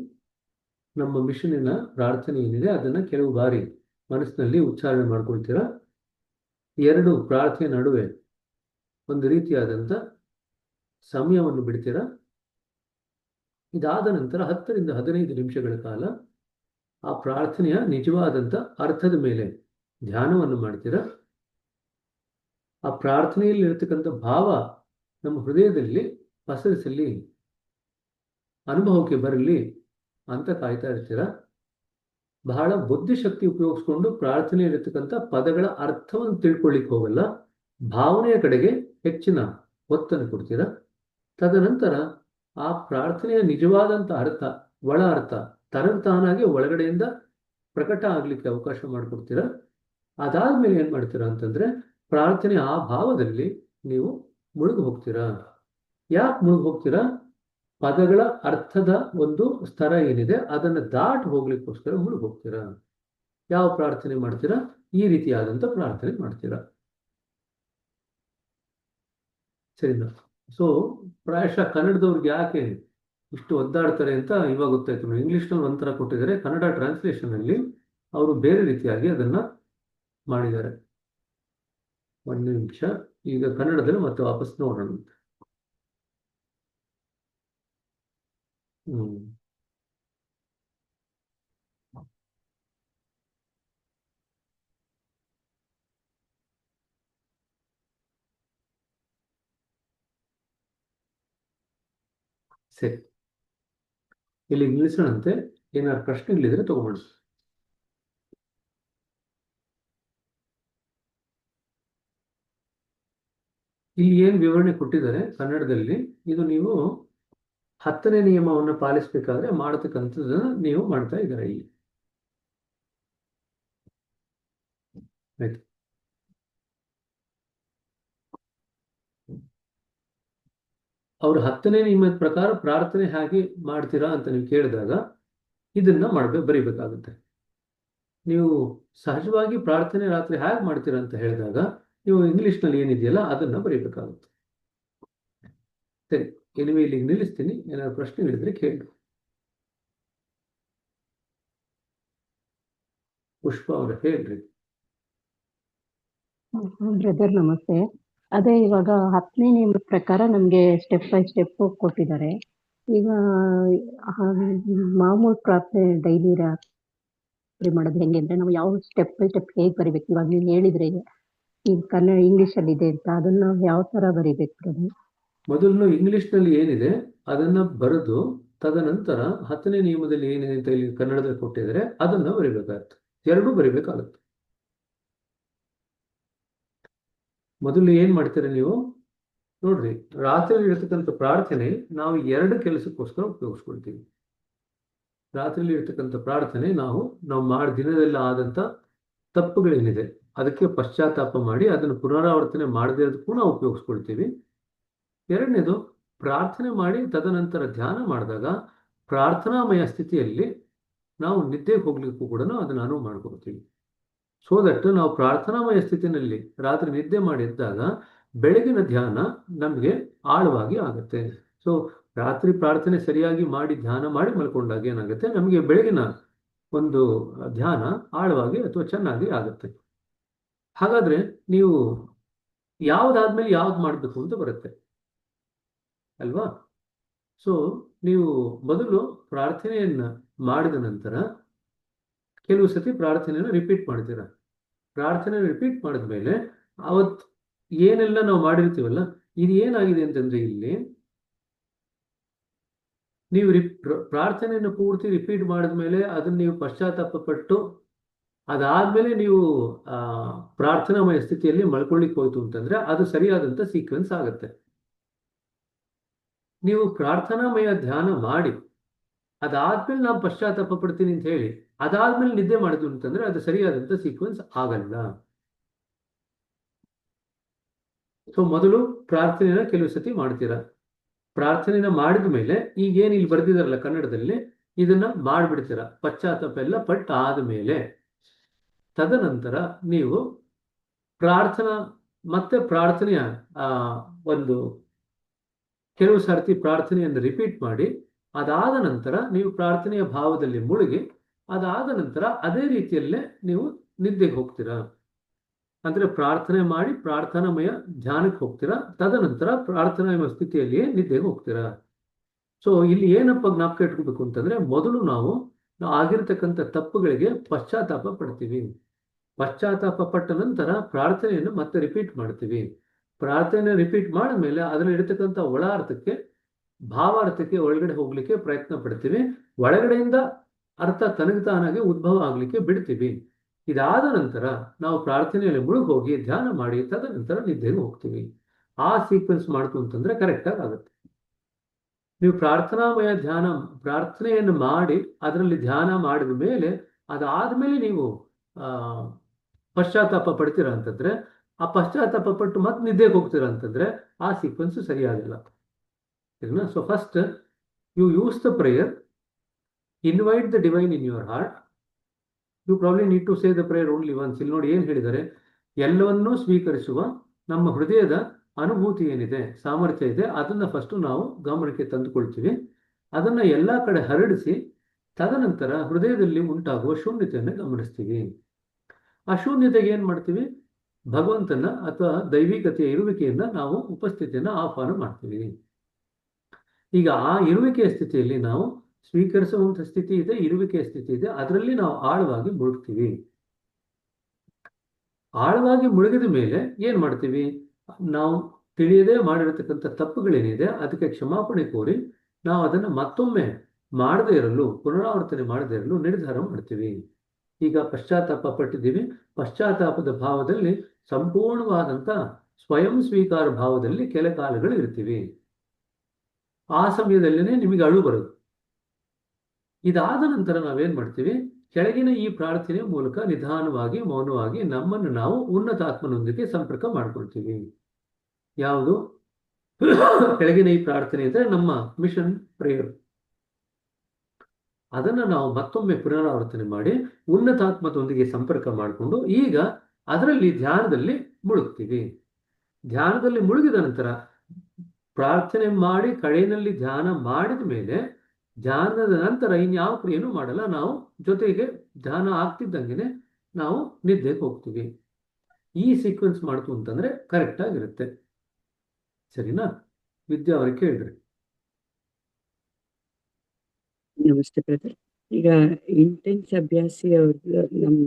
ನಮ್ಮ ಮಿಷನಿನ ಪ್ರಾರ್ಥನೆ ಏನಿದೆ ಅದನ್ನು ಕೆಲವು ಬಾರಿ ಮನಸ್ಸಿನಲ್ಲಿ ಉಚ್ಚಾರಣೆ ಮಾಡ್ಕೊಳ್ತೀರಾ. 2 ಪ್ರಾರ್ಥನೆ ನಡುವೆ ಒಂದು ರೀತಿಯಾದಂಥ ಸಮಯವನ್ನು ಬಿಡ್ತೀರಾ. ಇದಾದ ನಂತರ 10 ರಿಂದ 15 ನಿಮಿಷಗಳ ಕಾಲ ಆ ಪ್ರಾರ್ಥನೆಯ ನಿಜವಾದಂಥ ಅರ್ಥದ ಮೇಲೆ ಧ್ಯಾನವನ್ನು ಮಾಡ್ತೀರಾ. ಆ ಪ್ರಾರ್ಥನೆಯಲ್ಲಿ ಇರತಕ್ಕಂಥ ಭಾವ ನಮ್ಮ ಹೃದಯದಲ್ಲಿ ಪಸರಿಸಲಿ, ಅನುಭವಕ್ಕೆ ಬರಲಿ ಅಂತ ಕಾಯ್ತಾ ಇರ್ತೀರ. ಬಹಳ ಬುದ್ಧಿಶಕ್ತಿ ಉಪಯೋಗಿಸ್ಕೊಂಡು ಪ್ರಾರ್ಥನೆಯಲ್ಲಿರ್ತಕ್ಕಂಥ ಪದಗಳ ಅರ್ಥವನ್ನು ತಿಳ್ಕೊಳ್ಳಿಕ್ಕೆ ಹೋಗಲ್ಲ, ಭಾವನೆಯ ಕಡೆಗೆ ಹೆಚ್ಚಿನ ಒತ್ತನ್ನು ಕೊಡ್ತೀರ. ತದನಂತರ ಆ ಪ್ರಾರ್ಥನೆಯ ನಿಜವಾದಂಥ ಅರ್ಥ, ಒಳ ಅರ್ಥ ತಾನಾಗಿ ಒಳಗಡೆಯಿಂದ ಪ್ರಕಟ ಆಗ್ಲಿಕ್ಕೆ ಅವಕಾಶ ಮಾಡಿಕೊಡ್ತೀರ. ಅದಾದ್ಮೇಲೆ ಏನ್ ಮಾಡ್ತೀರಾ ಅಂತಂದ್ರೆ ಪ್ರಾರ್ಥನೆ ಆ ಭಾವದಲ್ಲಿ ನೀವು ಮುಳುಗಿ ಹೋಗ್ತೀರಾ. ಯಾಕೆ ಮುಳುಗಿ ಹೋಗ್ತೀರಾ? ಪದಗಳ ಅರ್ಥದ ಒಂದು ಸ್ತರ ಏನಿದೆ ಅದನ್ನು ದಾಟಿ ಹೋಗ್ಲಿಕ್ಕೋಸ್ಕರ ಮುಳುಗಿ ಹೋಗ್ತೀರಾ. ಯಾವ ಪ್ರಾರ್ಥನೆ ಮಾಡ್ತೀರಾ? ಈ ರೀತಿಯಾದಂಥ ಪ್ರಾರ್ಥನೆ ಮಾಡ್ತೀರಾ. ಸರಿನಾ? ಸೊ ಪ್ರಾಯಶಃ ಕನ್ನಡದವ್ರಿಗೆ ಯಾಕೆ ಇಷ್ಟು ಒದ್ದಾಡ್ತಾರೆ ಅಂತ ಇವಾಗ ಗೊತ್ತಾಯ್ತು. ಇಂಗ್ಲಿಷ್ನಲ್ಲಿ ಒಂಥರ ಕೊಟ್ಟಿದ್ದಾರೆ, ಕನ್ನಡ ಟ್ರಾನ್ಸ್ಲೇಷನ್ ಅಲ್ಲಿ ಅವರು ಬೇರೆ ರೀತಿಯಾಗಿ ಅದನ್ನ ಮಾಡಿದ್ದಾರೆ. 1 ನಿಮಿಷ, ಈಗ ಕನ್ನಡದಲ್ಲಿ ಮತ್ತೆ ವಾಪಸ್ ನೋಡೋಣ. ಸರಿ, ಇಲ್ಲಿ ನಿಲ್ಲಿಸೋಣಂತೆ. ಏನಾದ್ರು ಪ್ರಶ್ನೆಗಳಿದ್ರೆ ತಗೊಂಡು. ಇಲ್ಲಿ ಏನು ವಿವರಣೆ ಕೊಟ್ಟಿದ್ದಾರೆ ಕನ್ನಡದಲ್ಲಿ, ಇದು ನೀವು 10ನೇ ನಿಯಮವನ್ನು ಪಾಲಿಸಬೇಕಾದ್ರೆ ಮಾಡತಕ್ಕಂಥದ್ದನ್ನ ನೀವು ಮಾಡ್ತಾ ಇದ್ದಾರೆ ಇಲ್ಲಿ. ಆಯ್ತು. ಅವ್ರು 10ನೇ ನಿಯಮದ ಪ್ರಕಾರ ಪ್ರಾರ್ಥನೆ ಹೇಗೆ ಮಾಡ್ತೀರಾ ಅಂತ ನೀವು ಕೇಳಿದಾಗ ಇದನ್ನ ಬರೀಬೇಕಾಗುತ್ತೆ. ನೀವು ಸಹಜವಾಗಿ ಪ್ರಾರ್ಥನೆ ರಾತ್ರಿ ಹೇಗೆ ಮಾಡ್ತೀರಾ ಅಂತ ಹೇಳಿದಾಗ ನೀವು ಇಂಗ್ಲಿಷ್ನಲ್ಲಿ ಏನಿದೆಯಲ್ಲ ಅದನ್ನ ಬರೀಬೇಕಾಗುತ್ತೆ. ಸರಿ, ಎನಿವೆ ಇಲ್ಲಿ ನಿಲ್ಲಿಸ್ತೀನಿ. ಏನಾದ್ರು ಪ್ರಶ್ನೆಗಳಿದ್ರೆ ಕೇಳಿ. ಪುಷ್ಪ ಅವ್ರ ಹೇಳ್ರಿ. ಬ್ರದರ್ ನಮಸ್ತೆ. ಅದೇ ಇವಾಗ 10ನೇ ನಿಯಮದ ಪ್ರಕಾರ ನಮ್ಗೆ ಸ್ಟೆಪ್ ಬೈ ಸ್ಟೆಪ್ ಕೊಟ್ಟಿದ್ದಾರೆ. ಈಗ ಮಾಮೂಲು ಪ್ರಾರ್ಥನೆ ಡೈಲಿ ಮಾಡೋದು ಹೆಂಗೆ ಅಂದ್ರೆ ನಾವು ಯಾವ ಸ್ಟೆಪ್ ಬೈ ಸ್ಟೆಪ್ ಹೇಗೆ ಬರಿಬೇಕು? ಇವಾಗ ನೀವು ಹೇಳಿದ್ರೆ ಈಗ ಕನ್ನಡ ಇಂಗ್ಲಿಷಲ್ಲಿ ಇದೆ ಅಂತ, ಅದನ್ನ ನಾವು ಯಾವ ತರ ಬರಿಬೇಕು? ಮೊದಲು ಇಂಗ್ಲಿಷ್ನಲ್ಲಿ ಏನಿದೆ ಅದನ್ನ ಬರೆದು ತದನಂತರ 10ನೇ ನಿಯಮದಲ್ಲಿ ಏನಿದೆ ಅಂತ ಇಲ್ಲಿ ಕನ್ನಡದಲ್ಲಿ ಕೊಟ್ಟಿದ್ದಾರೆ ಅದನ್ನ ಬರಿಬೇಕಾಗುತ್ತೆ. 2 ಬರಿಬೇಕಾಗುತ್ತೆ. ಮೊದಲು ಏನ್ ಮಾಡ್ತೀರಾ ನೀವು ನೋಡ್ರಿ, ರಾತ್ರಿ ಇರತಕ್ಕಂಥ ಪ್ರಾರ್ಥನೆ ನಾವು 2 ಕೆಲಸಕ್ಕೋಸ್ಕರ ಉಪಯೋಗಿಸ್ಕೊಳ್ತೀವಿ. ರಾತ್ರಿಯಲ್ಲಿ ಇರ್ತಕ್ಕಂಥ ಪ್ರಾರ್ಥನೆ ನಾವು ದಿನದಲ್ಲಿ ಆದಂತ ತಪ್ಪುಗಳೇನಿದೆ ಅದಕ್ಕೆ ಪಶ್ಚಾತ್ತಾಪ ಮಾಡಿ ಅದನ್ನು ಪುನರಾವರ್ತನೆ ಮಾಡದಿರೋದಕ್ಕೂ ನಾವು ಉಪಯೋಗಿಸ್ಕೊಳ್ತೀವಿ. 2ನೇದು, ಪ್ರಾರ್ಥನೆ ಮಾಡಿ ತದನಂತರ ಧ್ಯಾನ ಮಾಡಿದಾಗ ಪ್ರಾರ್ಥನಾಮಯ ಸ್ಥಿತಿಯಲ್ಲಿ ನಾವು ನಿದ್ದೆಗೆ ಹೋಗ್ಲಿಕ್ಕೂ ಕೂಡ ಅದನ್ನು ಅನುವು ಮಾಡ್ಕೊಳ್ತೀವಿ. ಸೊ ದಟ್ ನಾವು ಪ್ರಾರ್ಥನಾಮಯ ಸ್ಥಿತಿನಲ್ಲಿ ರಾತ್ರಿ ನಿದ್ದೆ ಮಾಡಿದ್ದಾಗ ಬೆಳಗಿನ ಧ್ಯಾನ ನಮಗೆ ಆಳವಾಗಿ ಆಗುತ್ತೆ. ಸೊ ರಾತ್ರಿ ಪ್ರಾರ್ಥನೆ ಸರಿಯಾಗಿ ಮಾಡಿ ಧ್ಯಾನ ಮಾಡಿ ಮಲ್ಕೊಂಡಾಗ ಏನಾಗುತ್ತೆ, ನಮಗೆ ಬೆಳಗಿನ ಒಂದು ಧ್ಯಾನ ಆಳವಾಗಿ ಅಥವಾ ಚೆನ್ನಾಗಿ ಆಗುತ್ತೆ. ಹಾಗಾದ್ರೆ ನೀವು ಯಾವ್ದಾದ್ಮೇಲೆ ಯಾವ್ದು ಮಾಡಬೇಕು ಅಂತ ಬರುತ್ತೆ ಅಲ್ವಾ? ಸೊ ನೀವು ಮೊದಲು ಪ್ರಾರ್ಥನೆಯನ್ನ ಮಾಡಿದ ನಂತರ ಕೆಲವು ಸತಿ ಪ್ರಾರ್ಥನೆಯನ್ನು ರಿಪೀಟ್ ಮಾಡ್ತೀರಾ. ಪ್ರಾರ್ಥನೆ ರಿಪೀಟ್ ಮಾಡಿದ್ಮೇಲೆ ಅವತ್ತು ಏನೆಲ್ಲ ನಾವು ಮಾಡಿರ್ತೀವಲ್ಲ, ಇದು ಏನಾಗಿದೆ ಅಂತಂದ್ರೆ ಇಲ್ಲಿ ನೀವು ಪ್ರಾರ್ಥನೆಯನ್ನು ಪೂರ್ತಿ ರಿಪೀಟ್ ಮಾಡಿದ್ಮೇಲೆ ಅದನ್ನ ನೀವು ಪಶ್ಚಾತ್ತಾಪ ಪಟ್ಟು ಅದಾದ್ಮೇಲೆ ನೀವು ಪ್ರಾರ್ಥನಾಮಯ ಸ್ಥಿತಿಯಲ್ಲಿ ಮಲ್ಕೊಳ್ಳಿಕ್ಕೆ ಹೋಯ್ತು ಅಂತಂದ್ರೆ ಅದು ಸರಿಯಾದಂತ ಸೀಕ್ವೆನ್ಸ್ ಆಗುತ್ತೆ. ನೀವು ಪ್ರಾರ್ಥನಾಮಯ ಧ್ಯಾನ ಮಾಡಿ ಅದಾದ್ಮೇಲೆ ನಾವು ಪಶ್ಚಾತ್ತಾಪ ಪಡ್ತೀನಿ ಅಂತ ಹೇಳಿ ಅದಾದ್ಮೇಲೆ ನಿದ್ದೆ ಮಾಡಿದ್ವಿ ಅಂತಂದ್ರೆ ಅದು ಸರಿಯಾದಂತ ಸೀಕ್ವೆನ್ಸ್ ಆಗಲ್ಲ. ಸೊ ಮೊದಲು ಪ್ರಾರ್ಥನೆನ ಕೆಲವು ಸತಿ ಮಾಡ್ತೀರಾ. ಪ್ರಾರ್ಥನೆನ ಮಾಡಿದ ಮೇಲೆ ಈಗೇನು ಇಲ್ಲಿ ಬರ್ದಿದಾರಲ್ಲ ಕನ್ನಡದಲ್ಲಿ, ಇದನ್ನ ಮಾಡ್ಬಿಡ್ತೀರಾ ಪಶ್ಚಾತ್ತಾಪ ಎಲ್ಲ ಪಟ್ಟ ಆದ್ಮೇಲೆ. ತದನಂತರ ನೀವು ಪ್ರಾರ್ಥನೆಯ ಒಂದು ಕೆಲವು ಸರ್ತಿ ಪ್ರಾರ್ಥನೆಯನ್ನು ರಿಪೀಟ್ ಮಾಡಿ ಅದಾದ ನಂತರ ನೀವು ಪ್ರಾರ್ಥನೆಯ ಭಾವದಲ್ಲಿ ಮುಳುಗಿ ಅದಾದ ನಂತರ ಅದೇ ರೀತಿಯಲ್ಲೇ ನೀವು ನಿದ್ದೆಗೆ ಹೋಗ್ತೀರಾ. ಅಂದ್ರೆ ಪ್ರಾರ್ಥನೆ ಮಾಡಿ ಪ್ರಾರ್ಥನಾಮಯ ಧ್ಯಾನಕ್ಕೆ ಹೋಗ್ತೀರಾ, ತದನಂತರ ಪ್ರಾರ್ಥನಾಮಯ ಸ್ಥಿತಿಯಲ್ಲಿಯೇ ನಿದ್ದೆಗೆ ಹೋಗ್ತೀರಾ. ಸೊ ಇಲ್ಲಿ ಏನಪ್ಪ ಜ್ಞಾಪಕ ಇಟ್ಕೋಬೇಕು ಅಂತಂದ್ರೆ, ಮೊದಲು ನಾವು ಆಗಿರ್ತಕ್ಕಂಥ ತಪ್ಪುಗಳಿಗೆ ಪಶ್ಚಾತ್ತಾಪ ಪಡ್ತೀವಿ. ಪಶ್ಚಾತ್ತಾಪ ಪಟ್ಟ ನಂತರ ಪ್ರಾರ್ಥನೆಯನ್ನು ಮತ್ತೆ ರಿಪೀಟ್ ಮಾಡ್ತೀವಿ. ಪ್ರಾರ್ಥನೆ ರಿಪೀಟ್ ಮಾಡಿದ ಮೇಲೆ ಅದರಲ್ಲಿ ಇರತಕ್ಕಂಥ ಒಳ ಅರ್ಥಕ್ಕೆ ಭಾವಾರ್ಥಕ್ಕೆ ಒಳಗಡೆ ಹೋಗ್ಲಿಕ್ಕೆ ಪ್ರಯತ್ನ ಪಡ್ತೀವಿ. ಒಳಗಡೆಯಿಂದ ಅರ್ಥ ತನಗತಾನಾಗಿ ಉದ್ಭವ ಆಗ್ಲಿಕ್ಕೆ ಬಿಡ್ತೀವಿ. ಇದಾದ ನಂತರ ನಾವು ಪ್ರಾರ್ಥನೆಯಲ್ಲಿ ಮುಳುಗೋಗಿ ಧ್ಯಾನ ಮಾಡಿ ತದನಂತರ ನಿದ್ದೆಗೆ ಹೋಗ್ತೀವಿ. ಆ ಸೀಕ್ವೆನ್ಸ್ ಮಾಡ್ತು ಅಂತಂದ್ರೆ ಕರೆಕ್ಟಾಗಿ ಆಗುತ್ತೆ. ನೀವು ಪ್ರಾರ್ಥನೆಯನ್ನು ಮಾಡಿ ಅದರಲ್ಲಿ ಧ್ಯಾನ ಮಾಡಿದ ಮೇಲೆ ಅದಾದ್ಮೇಲೆ ನೀವು ಪಶ್ಚಾತ್ತಾಪ ಪಡ್ತೀರಾ ಅಂತಂದ್ರೆ, ಆ ಪಶ್ಚಾತ್ತಾಪ ಪಟ್ಟು ಮತ್ತೆ ನಿದ್ದೆಗೆ ಹೋಗ್ತೀರಾ ಅಂತಂದ್ರೆ ಆ ಸೀಕ್ವೆನ್ಸ್ ಸರಿಯಾಗಿಲ್ಲ. So first you use the prayer, invite the divine in your heart. You probably need to say the prayer only once. ಇಲ್ಲಿ ನೋಡಿ ಏನ್ ಹೇಳಿದ್ದಾರೆ, ಎಲ್ಲವನ್ನೂ ಸ್ವೀಕರಿಸುವ ನಮ್ಮ ಹೃದಯದ ಅನುಭೂತಿ ಏನಿದೆ, ಸಾಮರ್ಥ್ಯ ಇದೆ, ಅದನ್ನ ಫಸ್ಟ್ ನಾವು ಗಮನಕ್ಕೆ ತಂದುಕೊಳ್ತೀವಿ. ಅದನ್ನ ಎಲ್ಲಾ ಕಡೆ ಹರಡಿಸಿ ತದನಂತರ ಹೃದಯದಲ್ಲಿ ಉಂಟಾಗುವ ಶೂನ್ಯತೆಯನ್ನು ಗಮನಿಸ್ತೀವಿ. ಆ ಶೂನ್ಯತೆಗೆ ಏನ್ ಮಾಡ್ತೀವಿ, ಭಗವಂತನ ಅಥವಾ ದೈವಿಕತೆಯ ಇರುವಿಕೆಯನ್ನ ನಾವು ಉಪಸ್ಥಿತಿಯನ್ನ ಆಹ್ವಾನ ಮಾಡ್ತೀವಿ. ಈಗ ಆ ಇರುವಿಕೆಯ ಸ್ಥಿತಿಯಲ್ಲಿ ನಾವು ಸ್ವೀಕರಿಸುವಂತ ಸ್ಥಿತಿ ಇದೆ, ಇರುವಿಕೆಯ ಸ್ಥಿತಿ ಇದೆ, ಅದರಲ್ಲಿ ನಾವು ಆಳವಾಗಿ ಮುಳುಗ್ತೀವಿ. ಆಳವಾಗಿ ಮುಳುಗಿದ ಮೇಲೆ ಏನ್ ಮಾಡ್ತೀವಿ, ನಾವು ತಿಳಿಯದೇ ಮಾಡಿರತಕ್ಕಂಥ ತಪ್ಪುಗಳೇನಿದೆ ಅದಕ್ಕೆ ಕ್ಷಮಾಪಣೆ ಕೋರಿ ನಾವು ಅದನ್ನ ಮತ್ತೊಮ್ಮೆ ಮಾಡದೇ ಇರಲು, ಪುನರಾವರ್ತನೆ ಮಾಡದೇ ಇರಲು ನಿರ್ಧಾರ ಮಾಡ್ತೀವಿ. ಈಗ ಪಶ್ಚಾತ್ತಾಪ ಪಟ್ಟಿದ್ದೀವಿ, ಪಶ್ಚಾತ್ತಾಪದ ಭಾವದಲ್ಲಿ ಸಂಪೂರ್ಣವಾದಂತ ಸ್ವಯಂ ಸ್ವೀಕಾರ ಭಾವದಲ್ಲಿ ಕೆಲ ಕಾಲಗಳು ಇರ್ತೀವಿ. ಆ ಸಮಯದಲ್ಲಿನೇ ನಿಮಗೆ ಅಳು ಬರೋದು. ಇದಾದ ನಂತರ ನಾವೇನ್ ಮಾಡ್ತೀವಿ, ಕೆಳಗಿನ ಈ ಪ್ರಾರ್ಥನೆಯ ಮೂಲಕ ನಿಧಾನವಾಗಿ ಮೌನವಾಗಿ ನಮ್ಮನ್ನು ನಾವು ಉನ್ನತಾತ್ಮನೊಂದಿಗೆ ಸಂಪರ್ಕ ಮಾಡ್ಕೊಳ್ತೀವಿ. ಯಾವುದು ಕೆಳಗಿನ ಈ ಪ್ರಾರ್ಥನೆ ಅಂದ್ರೆ ನಮ್ಮ ಮಿಷನ್ ಪ್ರೇಯರ್. ಅದನ್ನ ನಾವು ಮತ್ತೊಮ್ಮೆ ಪುನರಾವರ್ತನೆ ಮಾಡಿ ಉನ್ನತಾತ್ಮದೊಂದಿಗೆ ಸಂಪರ್ಕ ಮಾಡಿಕೊಂಡು ಈಗ ಅದರಲ್ಲಿ ಧ್ಯಾನದಲ್ಲಿ ಮುಳುಗ್ತೀವಿ. ಧ್ಯಾನದಲ್ಲಿ ಮುಳುಗಿದ ನಂತರ ಪ್ರಾರ್ಥನೆ ಮಾಡಿ ಕಡೆಯಲ್ಲಿ ಧ್ಯಾನ ಮಾಡಿದ ಮೇಲೆ, ಧ್ಯಾನದ ನಂತರ ಇನ್ಯಾವ ಕ್ರಿಯೆನೂ ಮಾಡಲ್ಲ, ನಾವು ಜೊತೆಗೆ ಧ್ಯಾನ ಆಗ್ತಿದ್ದಂಗೆನೆ ನಾವು ನಿದ್ದೆಗೆ ಹೋಗ್ತೀವಿ. ಈ ಸೀಕ್ವೆನ್ಸ್ ಮಾಡ್ತು ಅಂತಂದ್ರೆ ಕರೆಕ್ಟ್ ಆಗಿರುತ್ತೆ. ಸರಿನಾ? ವಿದ್ಯಾ ಅವ್ರಿಗೆ ಕೇಳ್ರಿ. ನಮಸ್ತೆ ಬ್ರದರ್. ಈಗ ಇಂಟೆನ್ಸ್ ಅಭ್ಯಾಸಿ ಅವ್ರದ್ದು ನಮ್ಮ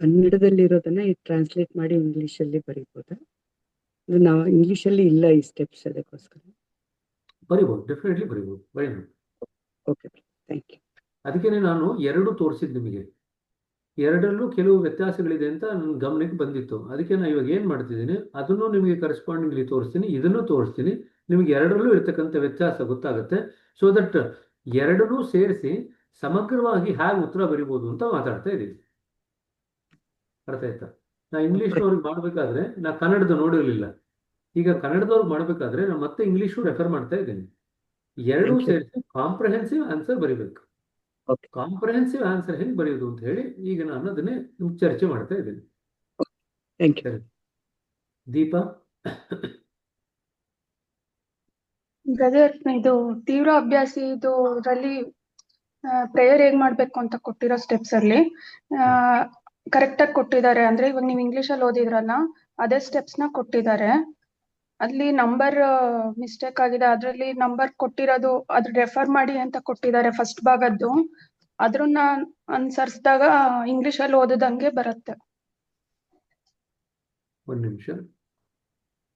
ಕನ್ನಡದಲ್ಲಿರೋದನ್ನ ಟ್ರಾನ್ಸ್ಲೇಟ್ ಮಾಡಿ ಇಂಗ್ಲಿಷಲ್ಲಿ ಬರೀಬೋದಾ? ನಾವು ಇಂಗ್ಲಿಷಲ್ಲಿ ಇಲ್ಲ ಈ ಸ್ಟೆಪ್ಸ್, ಅದಕ್ಕೋಸ್ಕರ. ಬರಿಬೋದು, ಡೆಫಿನೆಟ್ಲಿ ಬರಿಬೋದು. Okay, thank you. ಅದಕ್ಕೇನೆ ನಾನು ಎರಡು ತೋರಿಸಿದ್ ನಿಮಗೆ. ಎರಡರಲ್ಲೂ ಕೆಲವು ವ್ಯತ್ಯಾಸಗಳಿದೆ ಅಂತ ನನ್ನ ಗಮನಕ್ಕೆ ಬಂದಿತ್ತು. ಅದಕ್ಕೆ ನಾನು ಇವಾಗ ಏನ್ ಮಾಡ್ತಿದ್ದೀನಿ, ಅದನ್ನು ನಿಮಗೆ ಕರೆಸ್ಪಾಂಡಿಂಗ್ಲಿ ತೋರಿಸ್ತೀನಿ, ಇದನ್ನು ತೋರಿಸ್ತೀನಿ. ನಿಮಗೆ ಎರಡರಲ್ಲೂ ಇರ್ತಕ್ಕಂಥ ವ್ಯತ್ಯಾಸ ಗೊತ್ತಾಗುತ್ತೆ. ಸೊ ದಟ್ ಎರಡನ್ನೂ ಸೇರಿಸಿ ಸಮಗ್ರವಾಗಿ ಹೇಗೆ ಉತ್ತರ ಬರಿಬೋದು ಅಂತ ಮಾತಾಡ್ತಾ ಇದ್ದೀವಿ. ಅರ್ಥ ಆಯ್ತಾ? ನಾ ಇಂಗ್ಲಿಷ್ನವ್ರಿಗೆ ಮಾಡ್ಬೇಕಾದ್ರೆ ನಾ ಕನ್ನಡದ ನೋಡಿರ್ಲಿಲ್ಲ. ಈಗ ಕನ್ನಡದವ್ರಿಗೆ ಮಾಡ್ಬೇಕಾದ್ರೆ ನಾನು ಮತ್ತೆ ಇಂಗ್ಲಿಷು ರೆಫರ್ ಮಾಡ್ತಾ ಇದ್ದೀನಿ. ಎರಡೂ ಸೇರಿಸಿ ಕಾಂಪ್ರಹೆನ್ಸಿವ್ ಆನ್ಸರ್ ಬರಿಬೇಕು. ಕಾಂಪ್ರಹೆನ್ಸಿವ್ ಆನ್ಸರ್ ಹೆಂಗ್ ಬರೆಯೋದು ಅಂತ ಹೇಳಿ ಈಗ ನಾನು ಅದನ್ನೇ ಚರ್ಚೆ ಮಾಡ್ತಾ ಇದ್ದೀನಿ. ದೀಪಾ, ಬ್ರದರ್, ಇದು ತೀವ್ರ ಅಭ್ಯಾಸಿ ಇದರಲ್ಲಿ ಪ್ರೇಯರ್ ಹೇಗ್ ಮಾಡ್ಬೇಕು ಅಂತ ಕೊಟ್ಟಿರೋ ಸ್ಟೆಪ್ಸ್ ಅಲ್ಲಿ ಕರೆಕ್ಟ್ ಆಗಿ ಕೊಟ್ಟಿದ್ದಾರೆ. ಅಂದ್ರೆ ಇವಾಗ ನೀವು ಇಂಗ್ಲಿಷ್ ಅಲ್ಲಿ ಓದಿದ್ರಲ್ಲ, ಅದೇ ಸ್ಟೆಪ್ಸ್ ನ ಕೊಟ್ಟಿದ್ದಾರೆ. ಅಲ್ಲಿ ನಂಬರ್ ಮಿಸ್ಟೇಕ್ ಆಗಿದೆ. ಅದ್ರಲ್ಲಿ ನಂಬರ್ ಕೊಟ್ಟಿರೋದು ಅದ್ರ ರೆಫರ್ ಮಾಡಿ ಅಂತ ಕೊಟ್ಟಿದ್ದಾರೆ ಫಸ್ಟ್ ಭಾಗದ್ದು. ಅದ್ರನ್ನ ಅನುಸರಿಸಿದಾಗ ಇಂಗ್ಲಿಷ್ ಅಲ್ಲಿ ಓದದಂಗೆ ಬರುತ್ತೆ. ಒಂದು ನಿಮಿಷ,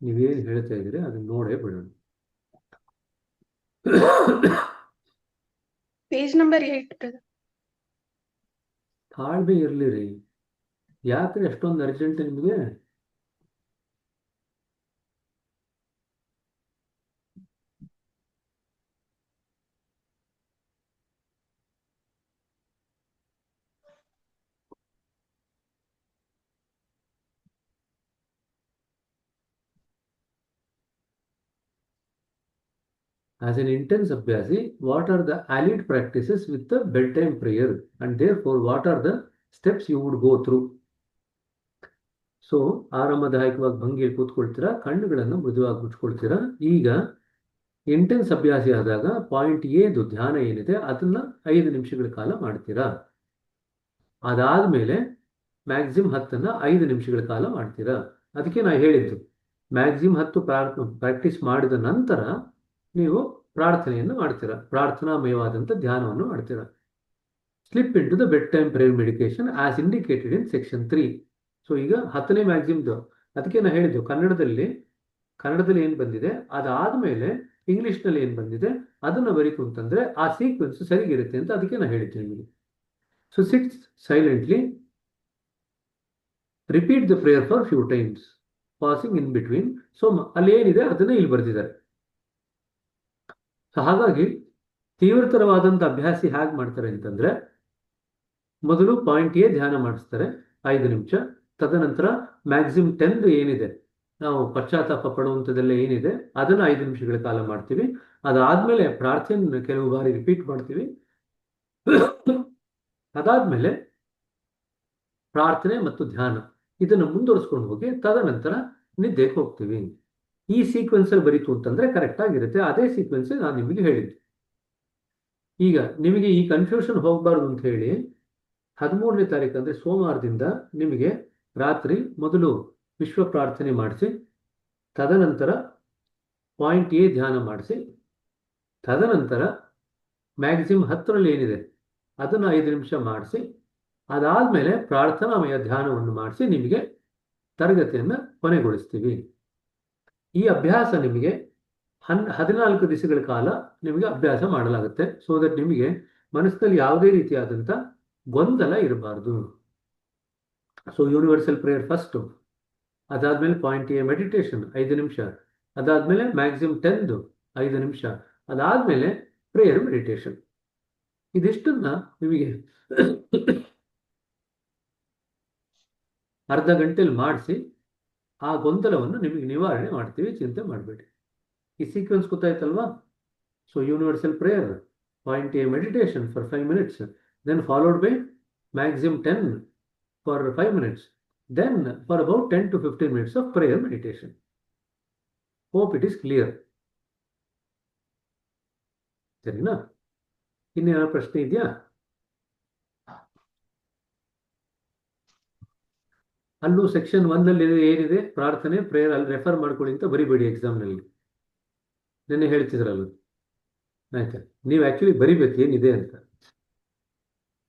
ನೀವೇನು ಹೇಳ್ತಾ ಇದ್ದೀರಿ ಅದನ್ನ ನೋಡೇ ಬಿಡೋಣ. Page number 8. ತಾಳ್ಮೆ ಇರ್ಲಿರಿ. ಯಾಕ್ರಿ ಅಷ್ಟೊಂದು ಅರ್ಜೆಂಟ್ ನಿಮಗೆ? As an intense abhyasi, what are the allied practices with the bedtime prayer, and therefore what are the steps you would go through? So ಆರಾಮದಾಯಕವಾಗಿ ಭಂಗಿಯಲ್ಲಿ ಕೂತ್ಕೊಳ್ತೀರಾ, ಕಣ್ಣುಗಳನ್ನು ಮೃದುವಾಗಿ ಮುಚ್ಕೊಳ್ತೀರಾ. ಈಗ ಇಂಟೆನ್ಸ್ ಅಭ್ಯಾಸಿ ಆದಾಗ ಪಾಯಿಂಟ್ ಎದು ಧ್ಯಾನ ಏನಿದೆ ಅದನ್ನ 5 ನಿಮಿಷಗಳ ಕಾಲ ಮಾಡ್ತೀರಾ. ಅದಾದ್ಮೇಲೆ ಮ್ಯಾಕ್ಸಿಮಮ್ 10ನ್ನ 5 ನಿಮಿಷಗಳ ಕಾಲ ಮಾಡ್ತೀರಾ. ಅದಕ್ಕೆ ನಾ ಹೇಳಿದ್ದು ಮ್ಯಾಕ್ಸಿಮಮ್ 10 ಪ್ರಾಕ್ಟೀಸ್ ಮಾಡಿದ ನಂತರ ನೀವು ಪ್ರಾರ್ಥನೆಯನ್ನು ಮಾಡ್ತೀರಾ, ಪ್ರಾರ್ಥನಾಮಯವಾದಂಥ ಧ್ಯಾನವನ್ನು ಮಾಡ್ತೀರಾ. Slip in to the bed time prayer meditation as indicated in section 3. So ಈಗ 10ನೇ ಮ್ಯಾಕ್ಸಿಮಮ್ದು, ಅದಕ್ಕೆ ನಾ ಹೇಳಿದ್ದು ಕನ್ನಡದಲ್ಲಿ ಏನು ಬಂದಿದೆ ಅದಾದ್ಮೇಲೆ ಇಂಗ್ಲಿಷ್ನಲ್ಲಿ ಏನು ಬಂದಿದೆ ಅದನ್ನು ಬರೀತು ಅಂತಂದ್ರೆ ಆ ಸೀಕ್ವೆನ್ಸ್ ಸರಿಗಿರುತ್ತೆ ಅಂತ ಅದಕ್ಕೆ ನಾ ಹೇಳಿದ್ದೆ ನಿಮಗೆ. So sit silently, repeat the prayer for few times, passing in between. So ಅಲ್ಲಿ ಏನಿದೆ ಅದನ್ನೇ ಇಲ್ಲಿ ಬರೆದಿದ್ದಾರೆ. ಸೊ ಹಾಗಾಗಿ ತೀವ್ರತರವಾದಂಥ ಅಭ್ಯಾಸಿ ಹೇಗೆ ಮಾಡ್ತಾರೆ ಅಂತಂದ್ರೆ, ಮೊದಲು ಪಾಯಿಂಟ್ ಎ ಧ್ಯಾನ ಮಾಡಿಸ್ತಾರೆ 5 ನಿಮಿಷ. ತದನಂತರ ಮ್ಯಾಕ್ಸಿಮಮ್ 10 ಏನಿದೆ ನಾವು ಪಶ್ಚಾತ್ತಾಪ ಪಡುವಂಥದ್ದೆಲ್ಲ ಏನಿದೆ ಅದನ್ನು 5 ನಿಮಿಷಗಳ ಕಾಲ ಮಾಡ್ತೀವಿ. ಅದಾದ್ಮೇಲೆ ಪ್ರಾರ್ಥನೆ ಕೆಲವು ಬಾರಿ ರಿಪೀಟ್ ಮಾಡ್ತೀವಿ. ಅದಾದ್ಮೇಲೆ ಪ್ರಾರ್ಥನೆ ಮತ್ತು ಧ್ಯಾನ ಇದನ್ನು ಮುಂದುವರಿಸ್ಕೊಂಡು ಹೋಗಿ ತದನಂತರ ನಿದ್ದೆಗೆ ಹೋಗ್ತೀವಿ. ಈ ಸೀಕ್ವೆನ್ಸ್ ಅಲ್ಲಿ ಬರೀತು ಅಂತಂದ್ರೆ ಕರೆಕ್ಟ್ ಆಗಿರುತ್ತೆ. ಅದೇ ಸೀಕ್ವೆನ್ಸ್ ನಾನು ನಿಮಗೆ ಹೇಳಿದ್ದು. ಈಗ ನಿಮಗೆ ಈ ಕನ್ಫ್ಯೂಷನ್ ಹೋಗಬಾರ್ದು ಅಂತ ಹೇಳಿ 13ನೇ ತಾರೀಕು ಅಂದ್ರೆ ಸೋಮವಾರದಿಂದ ನಿಮಗೆ ರಾತ್ರಿ ಮೊದಲು ವಿಶ್ವ ಪ್ರಾರ್ಥನೆ ಮಾಡಿಸಿ, ತದನಂತರ ಪಾಯಿಂಟ್ ಎ ಧ್ಯಾನ ಮಾಡಿಸಿ, ತದನಂತರ ಮ್ಯಾಕ್ಸಿಮಮ್ 10ರಲ್ಲಿ ಏನಿದೆ ಅದನ್ನು 5 ನಿಮಿಷ ಮಾಡಿಸಿ, ಅದಾದ್ಮೇಲೆ ಪ್ರಾರ್ಥನಾಮಯ ಧ್ಯಾನವನ್ನು ಮಾಡಿಸಿ ನಿಮಗೆ ತರಗತಿಯನ್ನು ಕೊನೆಗೊಳಿಸ್ತೀವಿ. ಈ ಅಭ್ಯಾಸ ನಿಮಗೆ 14 ದಿವಸಗಳ ಕಾಲ ನಿಮಗೆ ಅಭ್ಯಾಸ ಮಾಡಲಾಗುತ್ತೆ. ಸೊ ದಟ್ ನಿಮಗೆ ಮನಸ್ಸಿನಲ್ಲಿ ಯಾವುದೇ ರೀತಿಯಾದಂಥ ಗೊಂದಲ ಇರಬಾರ್ದು. ಸೊ ಯೂನಿವರ್ಸಲ್ ಪ್ರೇಯರ್ ಫಸ್ಟು, ಅದಾದ್ಮೇಲೆ ಪಾಯಿಂಟ್ ಎ ಮೆಡಿಟೇಷನ್ 5 ನಿಮಿಷ, ಅದಾದ್ಮೇಲೆ ಮ್ಯಾಕ್ಸಿಮಮ್ 10 5 ನಿಮಿಷ, ಅದಾದ್ಮೇಲೆ ಪ್ರೇಯರ್ ಮೆಡಿಟೇಷನ್. ಇದಿಷ್ಟನ್ನ ನಿಮಗೆ ಅರ್ಧ ಗಂಟೆಯಲ್ಲಿ ಮಾಡಿಸಿ ಆ ಗೊಂದಲವನ್ನು ನಿಮಗೆ ನಿವಾರಣೆ ಮಾಡ್ತೀವಿ. ಚಿಂತೆ ಮಾಡಬೇಡಿ. ಈ ಸೀಕ್ವೆನ್ಸ್ ಗೊತ್ತಾಯ್ತಲ್ವಾ? So universal prayer, point A meditation for 5 minutes, then followed by maximum 10 for 5 minutes, then for about 10 to 15 minutes of prayer meditation. Hope it is clear. ಸರಿನಾ? ಇನ್ನೇನೋ ಪ್ರಶ್ನೆ ಇದೆಯಾ? ಅಲ್ಲೂ ಸೆಕ್ಷನ್ 1ನಲ್ಲಿ ಏನಿದೆ ಪ್ರಾರ್ಥನೆ ಪ್ರೇಯರ್ ಅಲ್ಲಿ ರೆಫರ್ ಮಾಡ್ಕೊಳ್ಳಿ ಅಂತ ಬರಿಬೇಡಿ ಎಕ್ಸಾಮ್ನಲ್ಲಿ. ನೆನ್ನೆ ಹೇಳ್ತಿದ್ರಲ್ಲ, ಆಯ್ತಾ? ನೀವು ಆಕ್ಚುಲಿ ಬರಿಬೇಕು ಏನಿದೆ ಅಂತ.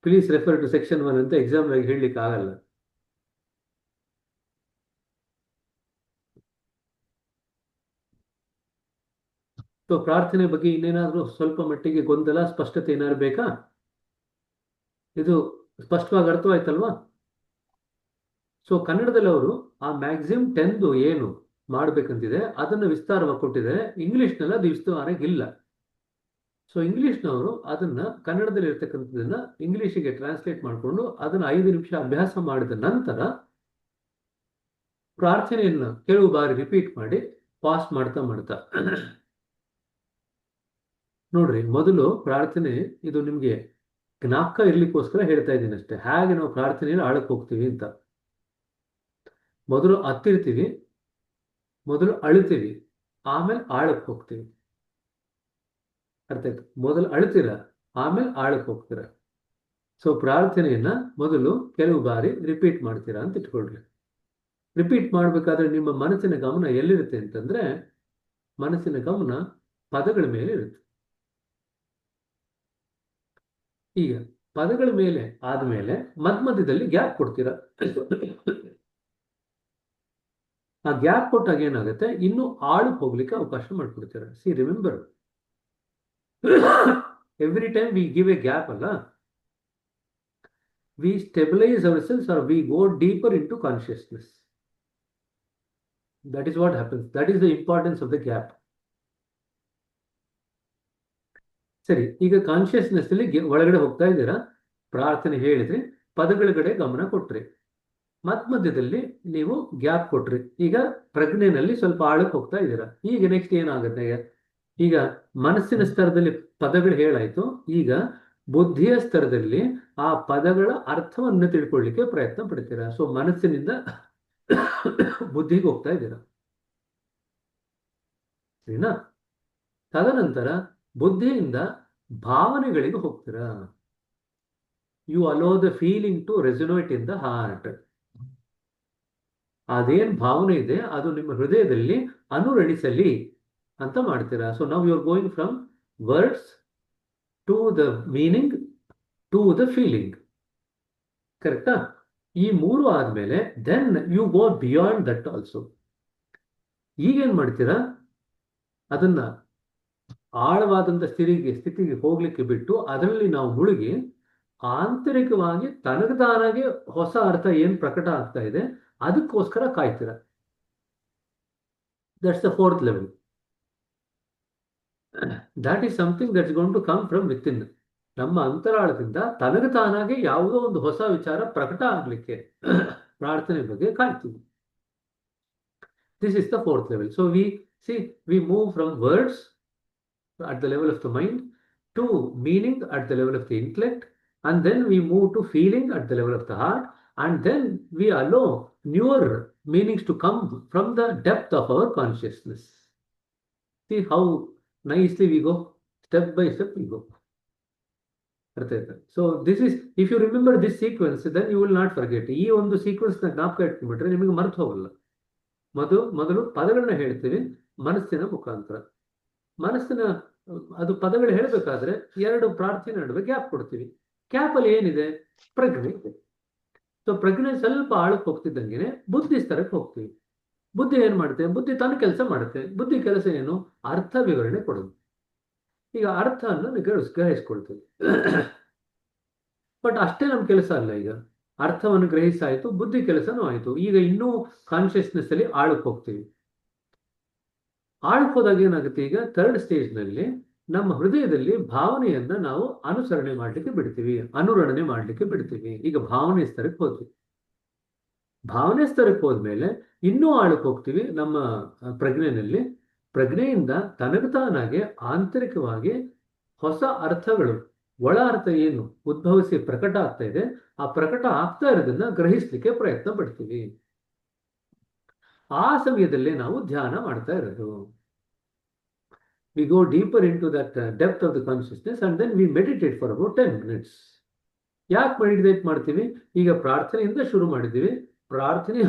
ಪ್ಲೀಸ್ ರೆಫರ್ ಟು ಸೆಕ್ಷನ್ 1 ಅಂತ ಎಕ್ಸಾಮ್ನಾಗ ಹೇಳಲಿಕ್ಕೆ ಆಗಲ್ಲ. ಸೊ ಪ್ರಾರ್ಥನೆ ಬಗ್ಗೆ ಇನ್ನೇನಾದರೂ ಸ್ವಲ್ಪ ಮಟ್ಟಿಗೆ ಗೊಂದಲ, ಸ್ಪಷ್ಟತೆ ಏನಾದ್ರು ಬೇಕಾ? ಇದು ಸ್ಪಷ್ಟವಾಗಿ ಅರ್ಥವಾಯ್ತಲ್ವಾ? ಸೊ ಕನ್ನಡದಲ್ಲಿ ಅವರು ಆ ಮ್ಯಾಕ್ಸಿಮಮ್ 10 ಏನು ಮಾಡ್ಬೇಕಂತಿದೆ ಅದನ್ನು ವಿಸ್ತಾರವಾಗಿ ಕೊಟ್ಟಿದ್ದಾರೆ. ಇಂಗ್ಲಿಷ್ನಲ್ಲಿ ಅದು ವಿಸ್ತಾರವಾಗಿಲ್ಲ. ಸೊ ಇಂಗ್ಲಿಷ್ನವರು ಅದನ್ನ ಕನ್ನಡದಲ್ಲಿ ಇರ್ತಕ್ಕಂಥದ್ದನ್ನ ಇಂಗ್ಲಿಷಿಗೆ ಟ್ರಾನ್ಸ್ಲೇಟ್ ಮಾಡಿಕೊಂಡು ಅದನ್ನ 5 ನಿಮಿಷ ಅಭ್ಯಾಸ ಮಾಡಿದ ನಂತರ ಪ್ರಾರ್ಥನೆಯನ್ನು ಕೆಲವು ಬಾರಿ ರಿಪೀಟ್ ಮಾಡಿ ಪಾಸ್ ಮಾಡ್ತಾ ನೋಡ್ರಿ. ಮೊದಲು ಪ್ರಾರ್ಥನೆ ಇದು ನಿಮ್ಗೆ ಜ್ಞಾಪಕ ಇರ್ಲಿಕ್ಕೋಸ್ಕರ ಹೇಳ್ತಾ ಇದ್ದೀನಿ ಅಷ್ಟೇ, ಹೇಗೆ ನಾವು ಪ್ರಾರ್ಥನೆಯಲ್ಲಿ ಆಳಕ್ಕೆ ಹೋಗ್ತೀವಿ ಅಂತ. ಮೊದಲು ಹತ್ತಿರ್ತೀವಿ, ಮೊದಲು ಅಳ್ತೀವಿ, ಆಮೇಲೆ ಆಳಕ್ಕೆ ಹೋಗ್ತೀವಿ. ಅರ್ಥ ಆಯ್ತು? ಮೊದಲು ಅಳ್ತೀರ, ಆಮೇಲೆ ಆಳಕ್ಕೆ ಹೋಗ್ತೀರ. ಸೊ ಪ್ರಾರ್ಥನೆಯನ್ನ ಮೊದಲು ಕೆಲವು ಬಾರಿ ರಿಪೀಟ್ ಮಾಡ್ತೀರಾ ಅಂತ ಇಟ್ಕೊಳ್ರಿ. ರಿಪೀಟ್ ಮಾಡ್ಬೇಕಾದ್ರೆ ನಿಮ್ಮ ಮನಸ್ಸಿನ ಗಮನ ಎಲ್ಲಿರುತ್ತೆ ಅಂತಂದ್ರೆ, ಮನಸ್ಸಿನ ಗಮನ ಪದಗಳ ಮೇಲೆ ಇರುತ್ತೆ. ಈಗ ಪದಗಳ ಮೇಲೆ ಆದ್ಮೇಲೆ ಮಧ್ಯದಲ್ಲಿ ಗ್ಯಾಪ್ ಕೊಡ್ತೀರಾ. ಆ ಗ್ಯಾಪ್ ಕೊಟ್ಟಾಗ ಏನಾಗುತ್ತೆ, ಇನ್ನು ಆಳಕ್ಕೆ ಹೋಗ್ಲಿಕ್ಕೆ ಅವಕಾಶ ಮಾಡ್ಕೊಡ್ತೀರಾ. See remember, every time we give a gap ಅಲ್ಲ, we stabilize ourselves or we go deeper into consciousness. That is what happens. That is the importance of the gap. ಸರಿ, ಈಗ ಕಾನ್ಶಿಯಸ್ನೆಸ್ ಅಲ್ಲಿ ಒಳಗಡೆ ಹೋಗ್ತಾ ಇದ್ದೀರಾ, ಪ್ರಾರ್ಥನೆ ಹೇಳಿದ್ರಿ, ಪದಗಳ ಕಡೆ ಗಮನ ಕೊಟ್ರಿ, ಮಧ್ಯದಲ್ಲಿ ನೀವು ಗ್ಯಾಪ್ ಕೊಟ್ರಿ, ಈಗ ಪ್ರಜ್ಞೆನಲ್ಲಿ ಸ್ವಲ್ಪ ಆಳಕ್ಕೆ ಹೋಗ್ತಾ ಇದ್ದೀರಾ. ಈಗ ನೆಕ್ಸ್ಟ್ ಏನಾಗುತ್ತೆ, ಈಗ ಮನಸ್ಸಿನ ಸ್ತರದಲ್ಲಿ ಪದಗಳು ಹೇಳಾಯ್ತು, ಈಗ ಬುದ್ಧಿಯ ಸ್ತರದಲ್ಲಿ ಆ ಪದಗಳ ಅರ್ಥವನ್ನು ತಿಳ್ಕೊಳ್ಳಿಕ್ಕೆ ಪ್ರಯತ್ನ ಪಡ್ತೀರಾ. ಸೊ ಮನಸ್ಸಿನಿಂದ ಬುದ್ಧಿಗೆ ಹೋಗ್ತಾ ಇದ್ದೀರಾ, ಸರಿನಾ? ತದನಂತರ ಬುದ್ಧಿಯಿಂದ ಭಾವನೆಗಳಿಗೆ ಹೋಗ್ತೀರಾ. You allow the feeling to resonate in the heart. ಅದೇನ್ ಭಾವನೆ ಇದೆ ಅದು ನಿಮ್ಮ ಹೃದಯದಲ್ಲಿ ಅನುರಣಿಸಲಿ ಅಂತ ಮಾಡ್ತೀರಾ. So now you are going from words to the meaning to the feeling. ಕರೆಕ್ಟಾ? ಈ ಮೂರು ಆದ್ಮೇಲೆ then you go beyond that also. ಈಗೇನ್ ಮಾಡ್ತೀರಾ, ಅದನ್ನ ಆಳವಾದಂತ ಸ್ಥಿತಿಗೆ ಹೋಗ್ಲಿಕ್ಕೆ ಬಿಟ್ಟು ಅದರಲ್ಲಿ ನಾವು ಮುಳುಗಿ ಆಂತರಿಕವಾಗಿ ತನಗದಾನಾಗೆ ಹೊಸ ಅರ್ಥ ಏನ್ ಪ್ರಕಟ ಆಗ್ತಾ ಇದೆ ಅದಕ್ಕೋಸ್ಕರ ಕಾಯ್ತೀರ. That's the fourth level. That is something that's going to come from within. ನಮ್ಮ ಅಂತರಾಳದಿಂದ ತನಗತಾನಾಗೆ ಯಾವುದೋ ಒಂದು ಹೊಸ ವಿಚಾರ ಪ್ರಕಟ ಆಗ್ಲಿಕ್ಕೆ ಪ್ರಾರ್ಥನೆ ಬಗ್ಗೆ ಕಾಯ್ತೀವಿ. This is the fourth level. So we move from words at the level of the mind to meaning at the level of the intellect, and then we move to feeling at the level of the heart, and then we allow newer meanings to come from the depth of our consciousness. See how nicely we go, step by step we go. So this is, if you remember this sequence, then you will not forget. ಈ ಒಂದು sequence ನ ಜ್ಞಾಪಕ ಇಟ್ಕೊಂಡ್ಬಿಟ್ರೆ ನಿಮಗೆ ಮರ್ತು ಹೋಗಲ್ಲ. ಮೊದಲು ಪದಗಳನ್ನ ಹೇಳ್ತೀವಿ ಮನಸ್ಸಿನ ಮುಖಾಂತರ. ಮನಸ್ಸಿನ ಅದು ಪದಗಳು ಹೇಳಬೇಕಾದ್ರೆ ಎರಡು ಪ್ರಾರ್ಥನೆ ನಡುವೆ ಗ್ಯಾಪ್ ಕೊಡ್ತೀವಿ. ಗ್ಯಾಪ್ ಅಲ್ಲಿ ಏನಿದೆ, ಪ್ರಜ್ಞೆ ಇದೆ. ಸೊ ಪ್ರಜ್ಞೆ ಸ್ವಲ್ಪ ಆಳಕ್ಕೆ ಹೋಗ್ತಿದ್ದಂಗೆ ಬುದ್ಧಿ ಸ್ತರಕ್ಕೆ ಹೋಗ್ತೀವಿ. ಬುದ್ಧಿ ಏನ್ ಮಾಡುತ್ತೆ, ಬುದ್ಧಿ ತನ್ನ ಕೆಲಸ ಮಾಡುತ್ತೆ. ಬುದ್ಧಿ ಕೆಲಸ ಏನು, ಅರ್ಥ ವಿವರಣೆ ಕೊಡೋದು. ಈಗ ಅರ್ಥ ಅನ್ನು ಗ್ರಹಿಸ್ಕೊಳ್ತೀವಿ. ಬಟ್ ಅಷ್ಟೇ ನಮ್ಮ ಕೆಲಸ ಅಲ್ಲ. ಈಗ ಅರ್ಥವನ್ನು ಗ್ರಹಿಸಾಯ್ತು, ಬುದ್ಧಿ ಕೆಲಸನೂ ಆಯ್ತು. ಈಗ ಇನ್ನೂ ಕಾನ್ಶಿಯಸ್ನೆಸ್ ಅಲ್ಲಿ ಆಳಕ್ಕೆ ಹೋಗ್ತೀವಿ. ಆಳಕ್ಕೆ ಹೋದಾಗ ಏನಾಗುತ್ತೆ, ಈಗ ಥರ್ಡ್ ಸ್ಟೇಜ್ ನಲ್ಲಿ ನಮ್ಮ ಹೃದಯದಲ್ಲಿ ಭಾವನೆಯನ್ನ ನಾವು ಅನುಸರಣೆ ಮಾಡ್ಲಿಕ್ಕೆ ಬಿಡ್ತೀವಿ, ಅನುರಣನೆ ಮಾಡ್ಲಿಕ್ಕೆ ಬಿಡ್ತೀವಿ. ಈಗ ಭಾವನೆ ಸ್ತರಕ್ಕೆ ಹೋದ್ವಿ. ಭಾವನೆ ಸ್ತರಕ್ಕೆ ಹೋದ್ಮೇಲೆ ಇನ್ನೂ ಆಳಕ್ಕೆ ಹೋಗ್ತೀವಿ ನಮ್ಮ ಪ್ರಜ್ಞೆನಲ್ಲಿ. ಪ್ರಜ್ಞೆಯಿಂದ ತನಗತಾನಾಗೆ ಆಂತರಿಕವಾಗಿ ಹೊಸ ಅರ್ಥಗಳು, ಒಳ ಅರ್ಥ ಏನು ಉದ್ಭವಿಸಿ ಪ್ರಕಟ ಆಗ್ತಾ ಇದೆ, ಆ ಪ್ರಕಟ ಆಗ್ತಾ ಇರೋದನ್ನ ಗ್ರಹಿಸ್ಲಿಕ್ಕೆ ಪ್ರಯತ್ನ ಪಡ್ತೀವಿ. ಆ ಸಮಯದಲ್ಲಿ ನಾವು ಧ್ಯಾನ ಮಾಡ್ತಾ ಇರೋದು. We go deeper into that depth of the consciousness and then we meditate for about 10 minutes. ಯಾಕೆ ಮೆಡಿಟೇಟ್ ಮಾಡ್ತೀವಿ? ಈಗ ಪ್ರಾರ್ಥನೆಯಿಂದ ಶುರು ಮಾಡಿದ್ದೀವಿ. ಪ್ರಾರ್ಥನೆ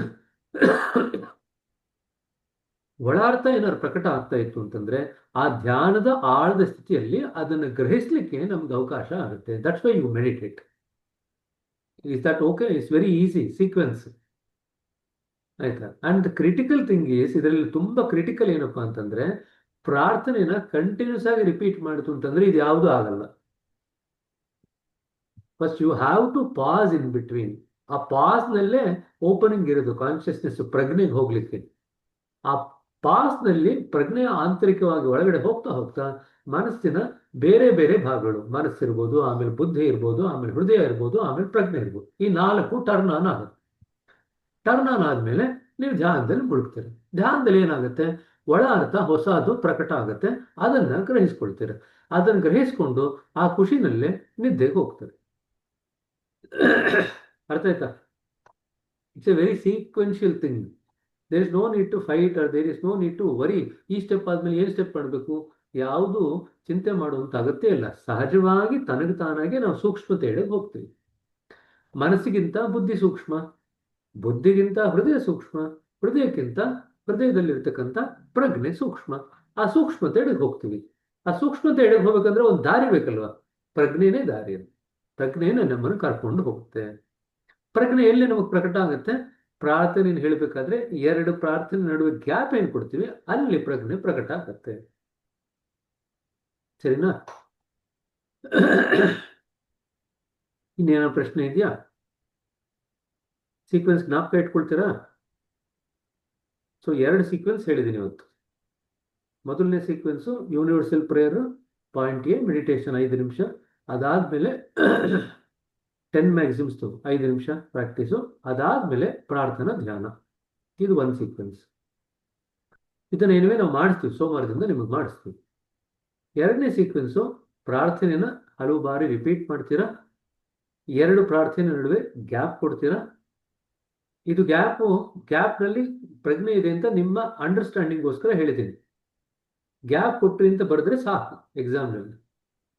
ಒಳಾರ್ಥ ಏನಾದ್ರು ಪ್ರಕಟ ಆಗ್ತಾ ಇತ್ತು ಅಂತಂದ್ರೆ ಆ ಧ್ಯಾನದ ಆಳದ ಸ್ಥಿತಿಯಲ್ಲಿ ಅದನ್ನು ಗ್ರಹಿಸ್ಲಿಕ್ಕೆ ನಮ್ಗೆ ಅವಕಾಶ ಆಗುತ್ತೆ. That's why you meditate. Is that okay? It's very easy sequence, ಆಯ್ತಾ? ಅಂಡ್ ಕ್ರಿಟಿಕಲ್ ಥಿಂಗ್ ಈಸ್, ಇದರಲ್ಲಿ ತುಂಬಾ ಕ್ರಿಟಿಕಲ್ ಏನಪ್ಪಾ ಅಂತಂದ್ರೆ ಪ್ರಾರ್ಥನೆನ ಕಂಟಿನ್ಯೂಸ್ ಆಗಿ ರಿಪೀಟ್ ಮಾಡಿತು ಅಂತಂದ್ರೆ ಇದು ಯಾವುದು ಆಗಲ್ಲ. First you have to pause in between. ಆ ಪಾಸ್ ನಲ್ಲೇ ಓಪನಿಂಗ್ ಇರೋದು ಕಾನ್ಶಿಯಸ್ನೆಸ್ ಪ್ರಜ್ಞೆಗೆ ಹೋಗ್ಲಿಕ್ಕೆ. ಆ ಪಾಸ್ ನಲ್ಲಿ ಪ್ರಜ್ಞೆ ಆಂತರಿಕವಾಗಿ ಒಳಗಡೆ ಹೋಗ್ತಾ ಹೋಗ್ತಾ ಮನಸ್ಸಿನ ಬೇರೆ ಬೇರೆ ಭಾಗಗಳು, ಮನಸ್ಸಿರ್ಬೋದು, ಆಮೇಲೆ ಬುದ್ಧಿ ಇರ್ಬೋದು, ಆಮೇಲೆ ಹೃದಯ ಇರ್ಬೋದು, ಆಮೇಲೆ ಪ್ರಜ್ಞೆ ಇರ್ಬೋದು, ಈ 4 ಟರ್ನ್ ಆನ್ ಆಗುತ್ತೆ. ಟರ್ನ್ ಆನ್ ಆದ್ಮೇಲೆ ನೀವು ಧ್ಯಾನದಲ್ಲಿ ಮುಳುಗ್ತೀರಿ. ಧ್ಯಾನದಲ್ಲಿ ಏನಾಗುತ್ತೆ, ಒಳ ಅರ್ಥ ಹೊಸದು ಪ್ರಕಟ ಆಗುತ್ತೆ, ಅದನ್ನ ಗ್ರಹಿಸ್ಕೊಳ್ತೀರ. ಅದನ್ನು ಗ್ರಹಿಸ್ಕೊಂಡು ಆ ಖುಷಿನಲ್ಲೇ ನಿದ್ದೆಗೆ ಹೋಗ್ತಾರೆ. ಅರ್ಥ ಆಯ್ತಾ? It's a very sequential thing. There is no need to fight or there is no need to worry. ಈ ಸ್ಟೆಪ್ ಆದ್ಮೇಲೆ ಏನು ಸ್ಟೆಪ್ ಮಾಡಬೇಕು, ಯಾವುದು ಚಿಂತೆ ಮಾಡುವಂತ ಅಗತ್ಯ ಇಲ್ಲ. ಸಹಜವಾಗಿ ತನಗೆ ತಾನಾಗೆ ನಾವು ಸೂಕ್ಷ್ಮತೆಯೆಡೆಗೆ ಹೋಗ್ತೀವಿ. ಮನಸ್ಸಿಗಿಂತ ಬುದ್ಧಿ ಸೂಕ್ಷ್ಮ, ಬುದ್ಧಿಗಿಂತ ಹೃದಯ ಸೂಕ್ಷ್ಮ, ಹೃದಯಕ್ಕಿಂತ ಹೃದಯದಲ್ಲಿರ್ತಕ್ಕಂಥ ಪ್ರಜ್ಞೆ ಸೂಕ್ಷ್ಮ. ಆ ಸೂಕ್ಷ್ಮತೆ ಎಡೆಗೆ ಹೋಗ್ತೀವಿ. ಆ ಸೂಕ್ಷ್ಮತೆ ಎಡೆಗೆ ಹೋಗ್ಬೇಕಂದ್ರೆ ಒಂದು ದಾರಿ ಬೇಕಲ್ವಾ? ಪ್ರಜ್ಞೆನೇ ದಾರಿ. ಪ್ರಜ್ಞೆನೇ ನಮ್ಮನ್ನು ಕರ್ಕೊಂಡು ಹೋಗುತ್ತೆ. ಪ್ರಜ್ಞೆ ಎಲ್ಲಿ ನಮಗೆ ಪ್ರಕಟ ಆಗುತ್ತೆ, ಪ್ರಾರ್ಥನೆ ಹೇಳಬೇಕಾದ್ರೆ ಎರಡು ಪ್ರಾರ್ಥನೆ ನಡುವೆ ಗ್ಯಾಪ್ ಏನು ಕೊಡ್ತೀವಿ ಅಲ್ಲಿ ಪ್ರಜ್ಞೆ ಪ್ರಕಟ ಆಗತ್ತೆ. ಸರಿನಾ? ಇನ್ನೇನೋ ಪ್ರಶ್ನೆ ಇದೆಯಾ? ಸೀಕ್ವೆನ್ಸ್ ಜ್ಞಾಪಕ ಇಟ್ಕೊಳ್ತೀರಾ? ಸೊ 2 ಸೀಕ್ವೆನ್ಸ್ ಹೇಳಿದ್ದೀನಿ ಇವತ್ತು. ಮೊದಲನೇ sequence universal prayer point A meditation 5 ನಿಮಿಷ, ಅದಾದ್ಮೇಲೆ 10 ಮ್ಯಾಕ್ಸಿಮ್ಸ್ 5 ನಿಮಿಷ ಪ್ರಾಕ್ಟೀಸು, ಅದಾದ್ಮೇಲೆ ಪ್ರಾರ್ಥನಾ ಧ್ಯಾನ. ಇದು ಒಂದು ಸೀಕ್ವೆನ್ಸ್. ಇದನ್ನ ಏನುವೆ ನಾವು ಮಾಡಿಸ್ತೀವಿ, ಸೋಮವಾರದಿಂದ ನಿಮಗೆ ಮಾಡಿಸ್ತೀವಿ. ಎರಡನೇ ಸೀಕ್ವೆನ್ಸು ಪ್ರಾರ್ಥನೆನ ಹಲವು ಬಾರಿ ರಿಪೀಟ್ ಮಾಡ್ತೀರಾ, 2 ಪ್ರಾರ್ಥನೆ ನಡುವೆ ಗ್ಯಾಪ್ ಕೊಡ್ತೀರಾ. ಇದು ಗ್ಯಾಪ್ನಲ್ಲಿ ಪ್ರಜ್ಞೆ ಇದೆ ಅಂತ ನಿಮ್ಮ ಅಂಡರ್ಸ್ಟ್ಯಾಂಡಿಂಗ್ಗೋಸ್ಕರ ಹೇಳಿದ್ದೀನಿ. ಗ್ಯಾಪ್ ಕೊಟ್ರಿ ಅಂತ ಬರೆದ್ರೆ ಸಾಕು ಎಕ್ಸಾಮ್ನಲ್ಲಿ.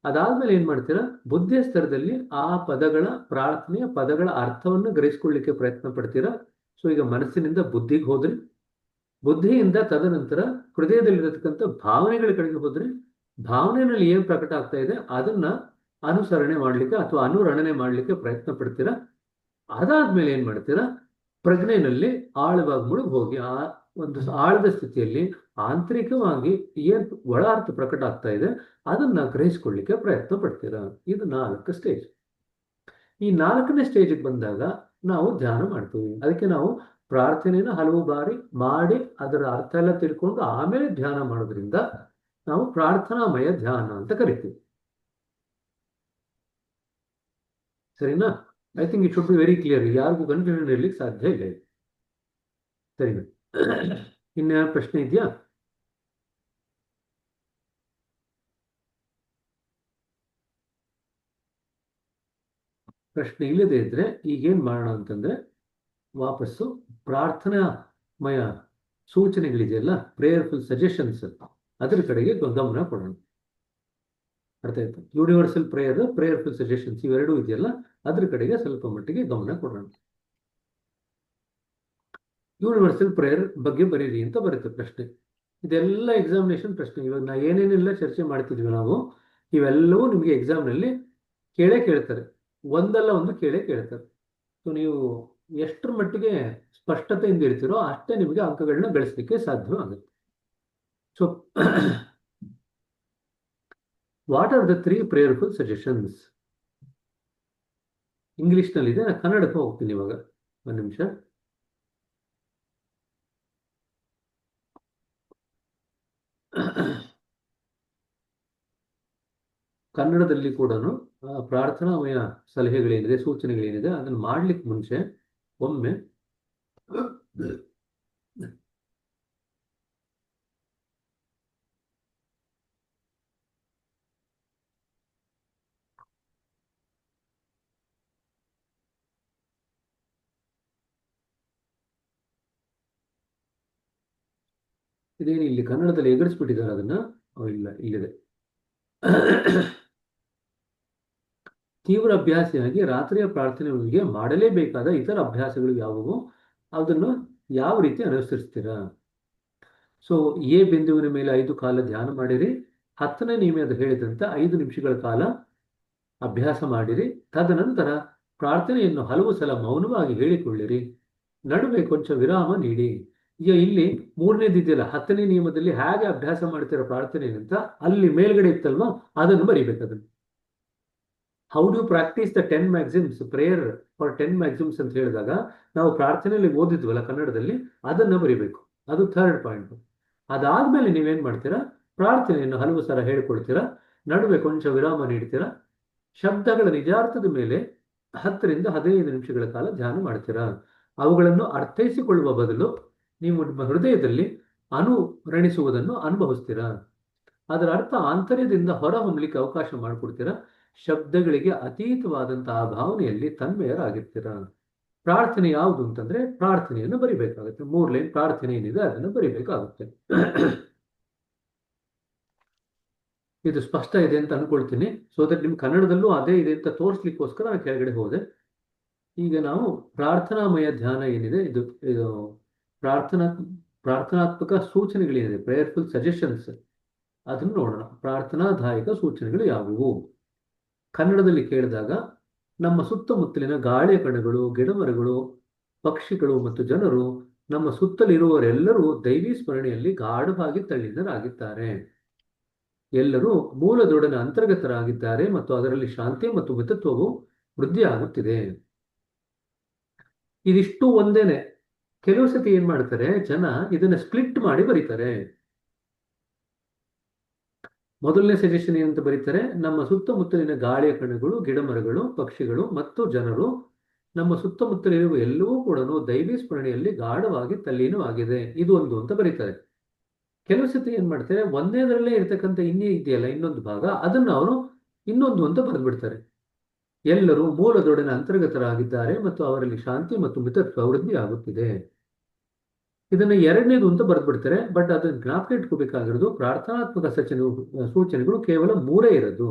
ಅದಾದ್ಮೇಲೆ ಏನ್ ಮಾಡ್ತೀರಾ, ಬುದ್ಧಿಯ ಸ್ತರದಲ್ಲಿ ಆ ಪ್ರಾರ್ಥನೆಯ ಪದಗಳ ಅರ್ಥವನ್ನು ಗ್ರಹಿಸ್ಕೊಳ್ಳಿಕ್ಕೆ ಪ್ರಯತ್ನ ಪಡ್ತೀರಾ. ಸೊ ಈಗ ಮನಸ್ಸಿನಿಂದ ಬುದ್ಧಿಗೆ ಹೋದ್ರಿ, ಬುದ್ಧಿಯಿಂದ ತದನಂತರ ಹೃದಯದಲ್ಲಿರತಕ್ಕಂಥ ಭಾವನೆಗಳ ಕಡೆಗೆ ಹೋದ್ರಿ, ಭಾವನೆಯಲ್ಲಿ ಏನ್ ಪ್ರಕಟ ಆಗ್ತಾ ಇದೆ ಅದನ್ನ ಅನುಸರಣೆ ಮಾಡ್ಲಿಕ್ಕೆ ಅಥವಾ ಅನುರಣನೆ ಮಾಡ್ಲಿಕ್ಕೆ ಪ್ರಯತ್ನ ಪಡ್ತೀರಾ. ಅದಾದ್ಮೇಲೆ ಏನ್ ಮಾಡ್ತೀರಾ, ಪ್ರಜ್ಞೆಯಲ್ಲಿ ಆಳವಾಗಿ ಮುಳುಗಿ ಹೋಗಿ ಆ ಒಂದು ಆಳದ ಸ್ಥಿತಿಯಲ್ಲಿ ಆಂತರಿಕವಾಗಿ ಏನ್ ಒಳ ಅರ್ಥ ಪ್ರಕಟ ಆಗ್ತಾ ಇದೆ ಅದನ್ನ ಗ್ರಹಿಸ್ಕೊಳ್ಳಿಕ್ಕೆ ಪ್ರಯತ್ನ ಪಡ್ತೀರಾ. ಇದು 4 ಸ್ಟೇಜ್. ಈ 4ನೇ ಸ್ಟೇಜಿಗೆ ಬಂದಾಗ ನಾವು ಧ್ಯಾನ ಮಾಡ್ತೀವಿ. ಅದಕ್ಕೆ ನಾವು ಪ್ರಾರ್ಥನೆಯನ್ನು ಹಲವು ಬಾರಿ ಮಾಡಿ ಅದರ ಅರ್ಥ ಎಲ್ಲ ತಿಳ್ಕೊಂಡು ಆಮೇಲೆ ಧ್ಯಾನ ಮಾಡೋದ್ರಿಂದ ನಾವು ಪ್ರಾರ್ಥನಾಮಯ ಧ್ಯಾನ ಅಂತ ಕರಿತೀವಿ. ಸರಿನಾ? I think it should be very clear. ಯಾರಿಗೂ ಕನ್ಫ್ಯೂಷನ್ ಇರ್ಲಿಕ್ಕೆ ಸಾಧ್ಯ ಇಲ್ಲ. ಸರಿನಾ? ಇನ್ಯಾವ ಪ್ರಶ್ನೆ ಇದೆಯಾ? ಪ್ರಶ್ನೆ ಇಲ್ಲದೆ ಇದ್ರೆ ಈಗೇನ್ ಮಾಡೋಣ ಅಂತಂದ್ರೆ ವಾಪಸ್ಸು ಪ್ರಾರ್ಥನಾಮಯ ಸೂಚನೆಗಳಿದೆಯಲ್ಲ, ಪ್ರೇಯರ್ಫುಲ್ ಸಜೆಷನ್ಸ್, ಅದ್ರ ಕಡೆಗೆ ಗಮನ ಕೊಡೋಣ. ಅರ್ಥ ಆಯ್ತು? ಯೂನಿವರ್ಸಲ್ ಪ್ರೇಯರ್, ಪ್ರೇಯರ್ಫುಲ್ ಸಜೆಷನ್ಸ್ ಇವೆರಡೂ ಇದೆಯಲ್ಲ, ಅದ್ರ ಕಡೆಗೆ ಸ್ವಲ್ಪ ಮಟ್ಟಿಗೆ ಗಮನ ಕೊಡೋಣ. ಯೂನಿವರ್ಸಲ್ ಪ್ರೇಯರ್ ಬಗ್ಗೆ ಬರೀರಿ ಅಂತ ಬರುತ್ತೆ ಪ್ರಶ್ನೆ. ಇದೆಲ್ಲ ಎಕ್ಸಾಮಿನೇಷನ್ ಪ್ರಶ್ನೆ. ಇವಾಗ ನಾ ಏನೇನೆಲ್ಲ ಚರ್ಚೆ ಮಾಡ್ತಿದ್ವಿ ನಾವು, ಇವೆಲ್ಲವೂ ನಿಮಗೆ ಎಕ್ಸಾಮ್ನಲ್ಲಿ ಕೇಳ್ತಾರೆ. ಒಂದಲ್ಲ ಒಂದು ಕೇಳ್ತಾರೆ. ಸೊ ನೀವು ಎಷ್ಟರ ಮಟ್ಟಿಗೆ ಸ್ಪಷ್ಟತೆಯಿಂದ ಇರ್ತೀರೋ ಅಷ್ಟೇ ನಿಮಗೆ ಅಂಕಗಳನ್ನ ಗಳಿಸಲಿಕ್ಕೆ ಸಾಧ್ಯವಾಗುತ್ತೆ. So what are the 3 prayerful suggestions? ಇಂಗ್ಲಿಷ್ನಲ್ಲಿದೆ, ನಾನು ಕನ್ನಡಕ್ಕೆ ಹೋಗ್ತೀನಿ ಇವಾಗ. ಒಂದು ನಿಮಿಷ. ಕನ್ನಡದಲ್ಲಿ ಕೂಡ ಪ್ರಾರ್ಥನಾಮಯ ಸಲಹೆಗಳೇನಿದೆ, ಸೂಚನೆಗಳೇನಿದೆ ಅದನ್ನು ಮಾಡ್ಲಿಕ್ಕೆ ಮುಂಚೆ ಒಮ್ಮೆ ಇದೇನು ಇಲ್ಲಿ ಕನ್ನಡದಲ್ಲಿ ಎಗರಿಸ್ಬಿಟ್ಟಿದ್ದಾರೆ ಅದನ್ನ. ಇಲ್ಲ, ಇಲ್ಲಿದೆ. ತೀವ್ರ ಅಭ್ಯಾಸಿಯಾಗಿ ರಾತ್ರಿಯ ಪ್ರಾರ್ಥನೆಯೊಂದಿಗೆ ಮಾಡಲೇಬೇಕಾದ ಇತರ ಅಭ್ಯಾಸಗಳು ಯಾವುವು, ಅದನ್ನು ಯಾವ ರೀತಿ ಅನುಸರಿಸ್ತೀರಾ? ಸೊ ಎ ಬಿಂದುವಿನ ಮೇಲೆ 5 ಕಾಲ ಧ್ಯಾನ ಮಾಡಿರಿ. 10ನೇ ನಿಯಮದ ಹೇಳಿದಂತೆ 5 ನಿಮಿಷಗಳ ಕಾಲ ಅಭ್ಯಾಸ ಮಾಡಿರಿ. ತದನಂತರ ಪ್ರಾರ್ಥನೆಯನ್ನು ಹಲವು ಸಲ ಮೌನವಾಗಿ ಹೇಳಿಕೊಳ್ಳಿರಿ. ನಡುವೆ ಕೊಂಚ ವಿರಾಮ ನೀಡಿ. ಈಗ ಇಲ್ಲಿ 3ನೇದಿದೆಯಲ್ಲ, 10ನೇ ನಿಯಮದಲ್ಲಿ ಹೇಗೆ ಅಭ್ಯಾಸ ಮಾಡ್ತೀರ ಪ್ರಾರ್ಥನೆ ಅಂತ ಅಲ್ಲಿ ಮೇಲ್ಗಡೆ ಇತ್ತಲ್ವಾ, ಅದನ್ನು ಬರಿಬೇಕು. ಅದನ್ನು how do practice the 10 maxims prayer for 10 maxims ಅಂತ ಹೇಳಿದಾಗ ನಾವು ಪ್ರಾರ್ಥನೆಯಲ್ಲಿ ಓದಿದ್ವಲ್ಲ ಕನ್ನಡದಲ್ಲಿ, ಅದನ್ನ ಬರಿಬೇಕು. ಅದು 3rd ಪಾಯಿಂಟ್. ಅದಾದ್ಮೇಲೆ ನೀವೇನ್ ಮಾಡ್ತೀರಾ, ಪ್ರಾರ್ಥನೆಯನ್ನು ಹಲವು ಸಲ ಹೇಳ್ಕೊಳ್ತೀರಾ, ನಡುವೆ ಕೊಂಚ ವಿರಾಮ ನೀಡ್ತೀರಾ, ಶಬ್ದಗಳ ನಿಜಾರ್ಥದ ಮೇಲೆ 10 ರಿಂದ 15 ನಿಮಿಷಗಳ ಕಾಲ ಧ್ಯಾನ ಮಾಡ್ತೀರಾ. ಅವುಗಳನ್ನು ಅರ್ಥೈಸಿಕೊಳ್ಳುವ ಬದಲು ನೀವು ನಿಮ್ಮ ಹೃದಯದಲ್ಲಿ ಅನುರಣಿಸುವುದನ್ನು ಅನುಭವಿಸ್ತೀರಾ. ಅದರ ಅರ್ಥ ಆಂತರ್ಯದಿಂದ ಹೊರ ಹೊಮ್ಮಲಿಕ್ಕೆ ಅವಕಾಶ ಮಾಡಿಕೊಡ್ತೀರಾ. ಶಬ್ದಗಳಿಗೆ ಅತೀತವಾದಂತಹ ಭಾವನೆಯಲ್ಲಿ ತನ್ಮಯರಾಗಿರ್ತೀರಾ. ಪ್ರಾರ್ಥನೆ ಯಾವುದು ಅಂತಂದ್ರೆ ಪ್ರಾರ್ಥನೆಯನ್ನು ಬರಿಬೇಕಾಗುತ್ತೆ. 3 ಲೈನ್ ಪ್ರಾರ್ಥನೆ ಏನಿದೆ ಅದನ್ನು ಬರಿಬೇಕಾಗುತ್ತೆ. ಇದು ಸ್ಪಷ್ಟ ಇದೆ ಅಂತ ಅನ್ಕೊಳ್ತೀನಿ. ಸೊ ದಟ್ ನಿಮ್ ಕನ್ನಡದಲ್ಲೂ ಅದೇ ಇದೆ ಅಂತ ತೋರಿಸ್ಲಿಕ್ಕೋಸ್ಕರ ನಾನು ಕೆಳಗಡೆ ಹೋದೆ. ಈಗ ನಾವು ಪ್ರಾರ್ಥನಾಮಯ ಧ್ಯಾನ ಏನಿದೆ, ಇದು ಪ್ರಾರ್ಥನಾತ್ಮಕ ಸೂಚನೆಗಳೇನಿದೆ, ಪ್ರೇಯರ್ಫುಲ್ ಸಜೆಷನ್ಸ್, ಅದನ್ನು ನೋಡೋಣ. ಪ್ರಾರ್ಥನಾದಾಯಕ ಸೂಚನೆಗಳು ಯಾವುವು? ಕನ್ನಡದಲ್ಲಿ ಕೇಳಿದಾಗ ನಮ್ಮ ಸುತ್ತಮುತ್ತಲಿನ ಗಾಳಿಯ ಕಣಗಳು, ಗಿಡಮರಗಳು, ಪಕ್ಷಿಗಳು ಮತ್ತು ಜನರು ನಮ್ಮ ಸುತ್ತಲಿರುವವರೆಲ್ಲರೂ ದೈವಿ ಸ್ಮರಣೆಯಲ್ಲಿ ಗಾಢವಾಗಿ ತಲ್ಲೀನರಾಗಿದ್ದಾರೆ. ಎಲ್ಲರೂ ಮೂಲದೊಡನೆ ಅಂತರ್ಗತರಾಗಿದ್ದಾರೆ ಮತ್ತು ಅದರಲ್ಲಿ ಶಾಂತಿ ಮತ್ತು ಮಿತತ್ವವು ವೃದ್ಧಿಯಾಗುತ್ತಿದೆ. ಇದಿಷ್ಟು ಒಂದೇನೆ. ಕೆಲವು ಸತಿ ಏನ್ ಮಾಡ್ತಾರೆ ಜನ, ಇದನ್ನ ಸ್ಪ್ಲಿಟ್ ಮಾಡಿ ಬರೀತಾರೆ. ಮೊದಲನೇ ಸಜೆಷನ್ ಏನಂತ ಬರೀತಾರೆ, ನಮ್ಮ ಸುತ್ತಮುತ್ತಲಿನ ಗಾಳಿಯ ಕಣಗಳು, ಗಿಡ ಮರಗಳು, ಪಕ್ಷಿಗಳು ಮತ್ತು ಜನರು ನಮ್ಮ ಸುತ್ತಮುತ್ತಲಿರುವ ಎಲ್ಲವೂ ಕೂಡ ದೈವಿ ಸ್ಮರಣೆಯಲ್ಲಿ ಗಾಢವಾಗಿ ತಲ್ಲೀನವಾಗಿದೆ. ಇದು ಒಂದು ಅಂತ ಬರೀತಾರೆ. ಕೆಲವು ಸತಿ ಏನ್ ಮಾಡ್ತಾರೆ, ಒಂದೇದರಲ್ಲೇ ಇರ್ತಕ್ಕಂಥ ಇದೆಯಲ್ಲ ಇನ್ನೊಂದು ಭಾಗ, ಅದನ್ನ ಅವರು ಇನ್ನೊಂದು ಅಂತ ಬರೆದ್ಬಿಡ್ತಾರೆ. ಎಲ್ಲರೂ ಮೂಲದೊಡನೆ ಅಂತರ್ಗತರಾಗಿದ್ದಾರೆ ಮತ್ತು ಅವರಲ್ಲಿ ಶಾಂತಿ ಮತ್ತು ಮಿತತ್ವ ವೃದ್ಧಿ ಆಗುತ್ತಿದೆ. ಇದನ್ನ ಎರಡನೇದು ಅಂತ ಬರೆದ್ಬಿಡ್ತಾರೆ. ಬಟ್ ಅದನ್ನ ಜ್ಞಾಪಕ ಇಟ್ಕೋಬೇಕಾಗಿರೋದು, ಪ್ರಾರ್ಥನಾತ್ಮಕ ಸೂಚನೆಗಳು ಕೇವಲ 3 ಇರೋದು.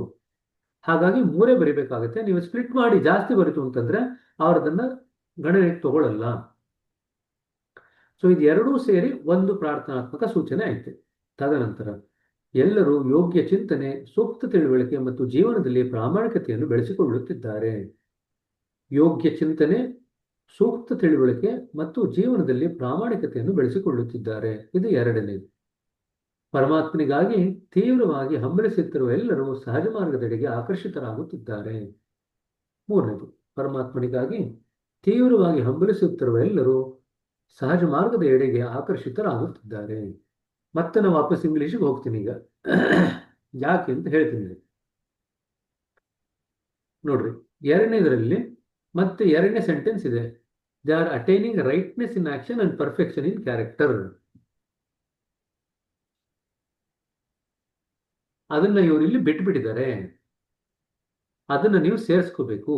ಹಾಗಾಗಿ 3 ಬರಿಬೇಕಾಗುತ್ತೆ. ನೀವು ಸ್ಪ್ಲಿಟ್ ಮಾಡಿ ಜಾಸ್ತಿ ಬರೀತು ಅಂತಂದ್ರೆ ಅವ್ರದನ್ನ ಗಣನೆಗೆ ತಗೊಳ್ಳಲ್ಲ. ಸೊ ಇದು ಎರಡೂ ಸೇರಿ ಒಂದು ಪ್ರಾರ್ಥನಾತ್ಮಕ ಸೂಚನೆ ಆಯ್ತು. ತದನಂತರ ಎಲ್ಲರೂ ಯೋಗ್ಯ ಚಿಂತನೆ, ಸೂಕ್ತ ತಿಳುವಳಿಕೆ ಮತ್ತು ಜೀವನದಲ್ಲಿ ಪ್ರಾಮಾಣಿಕತೆಯನ್ನು ಬೆಳೆಸಿಕೊಳ್ಳುತ್ತಿದ್ದಾರೆ. ಯೋಗ್ಯ ಚಿಂತನೆ, ಸೂಕ್ತ ತಿಳುವಳಿಕೆ ಮತ್ತು ಜೀವನದಲ್ಲಿ ಪ್ರಾಮಾಣಿಕತೆಯನ್ನು ಬೆಳೆಸಿಕೊಳ್ಳುತ್ತಿದ್ದಾರೆ. ಇದು ಎರಡನೇದು. ಪರಮಾತ್ಮನಿಗಾಗಿ ತೀವ್ರವಾಗಿ ಹಂಬಲಿಸುತ್ತಿರುವ ಎಲ್ಲರೂ ಸಹಜ ಮಾರ್ಗದೆಡೆಗೆ ಆಕರ್ಷಿತರಾಗುತ್ತಿದ್ದಾರೆ. ಮೂರನೇದು, ಪರಮಾತ್ಮನಿಗಾಗಿ ತೀವ್ರವಾಗಿ ಹಂಬಲಿಸುತ್ತಿರುವ ಎಲ್ಲರೂ ಸಹಜ ಮಾರ್ಗದ ಎಡೆಗೆ ಆಕರ್ಷಿತರಾಗುತ್ತಿದ್ದಾರೆ. ಮತ್ತೆ ನಾವು ವಾಪಸ್ ಇಂಗ್ಲಿಷ್ಗೆ ಹೋಗ್ತೀನಿ ಈಗ. ಯಾಕೆ ಅಂತ ಹೇಳ್ತೀನಿ ನೋಡ್ರಿ. ಎರಡನೇದರಲ್ಲಿ ಮತ್ತೆ ಎರಡನೇ ಸೆಂಟೆನ್ಸ್ ಇದೆ, they are attaining rightness in action and perfection in character. ಅದನ್ನ ಇವರು ಇಲ್ಲಿ ಬಿಟ್ಬಿಟ್ಟಿದ್ದಾರೆ. ಅದನ್ನ ನೀವು ಸೇರಿಸ್ಕೋಬೇಕು.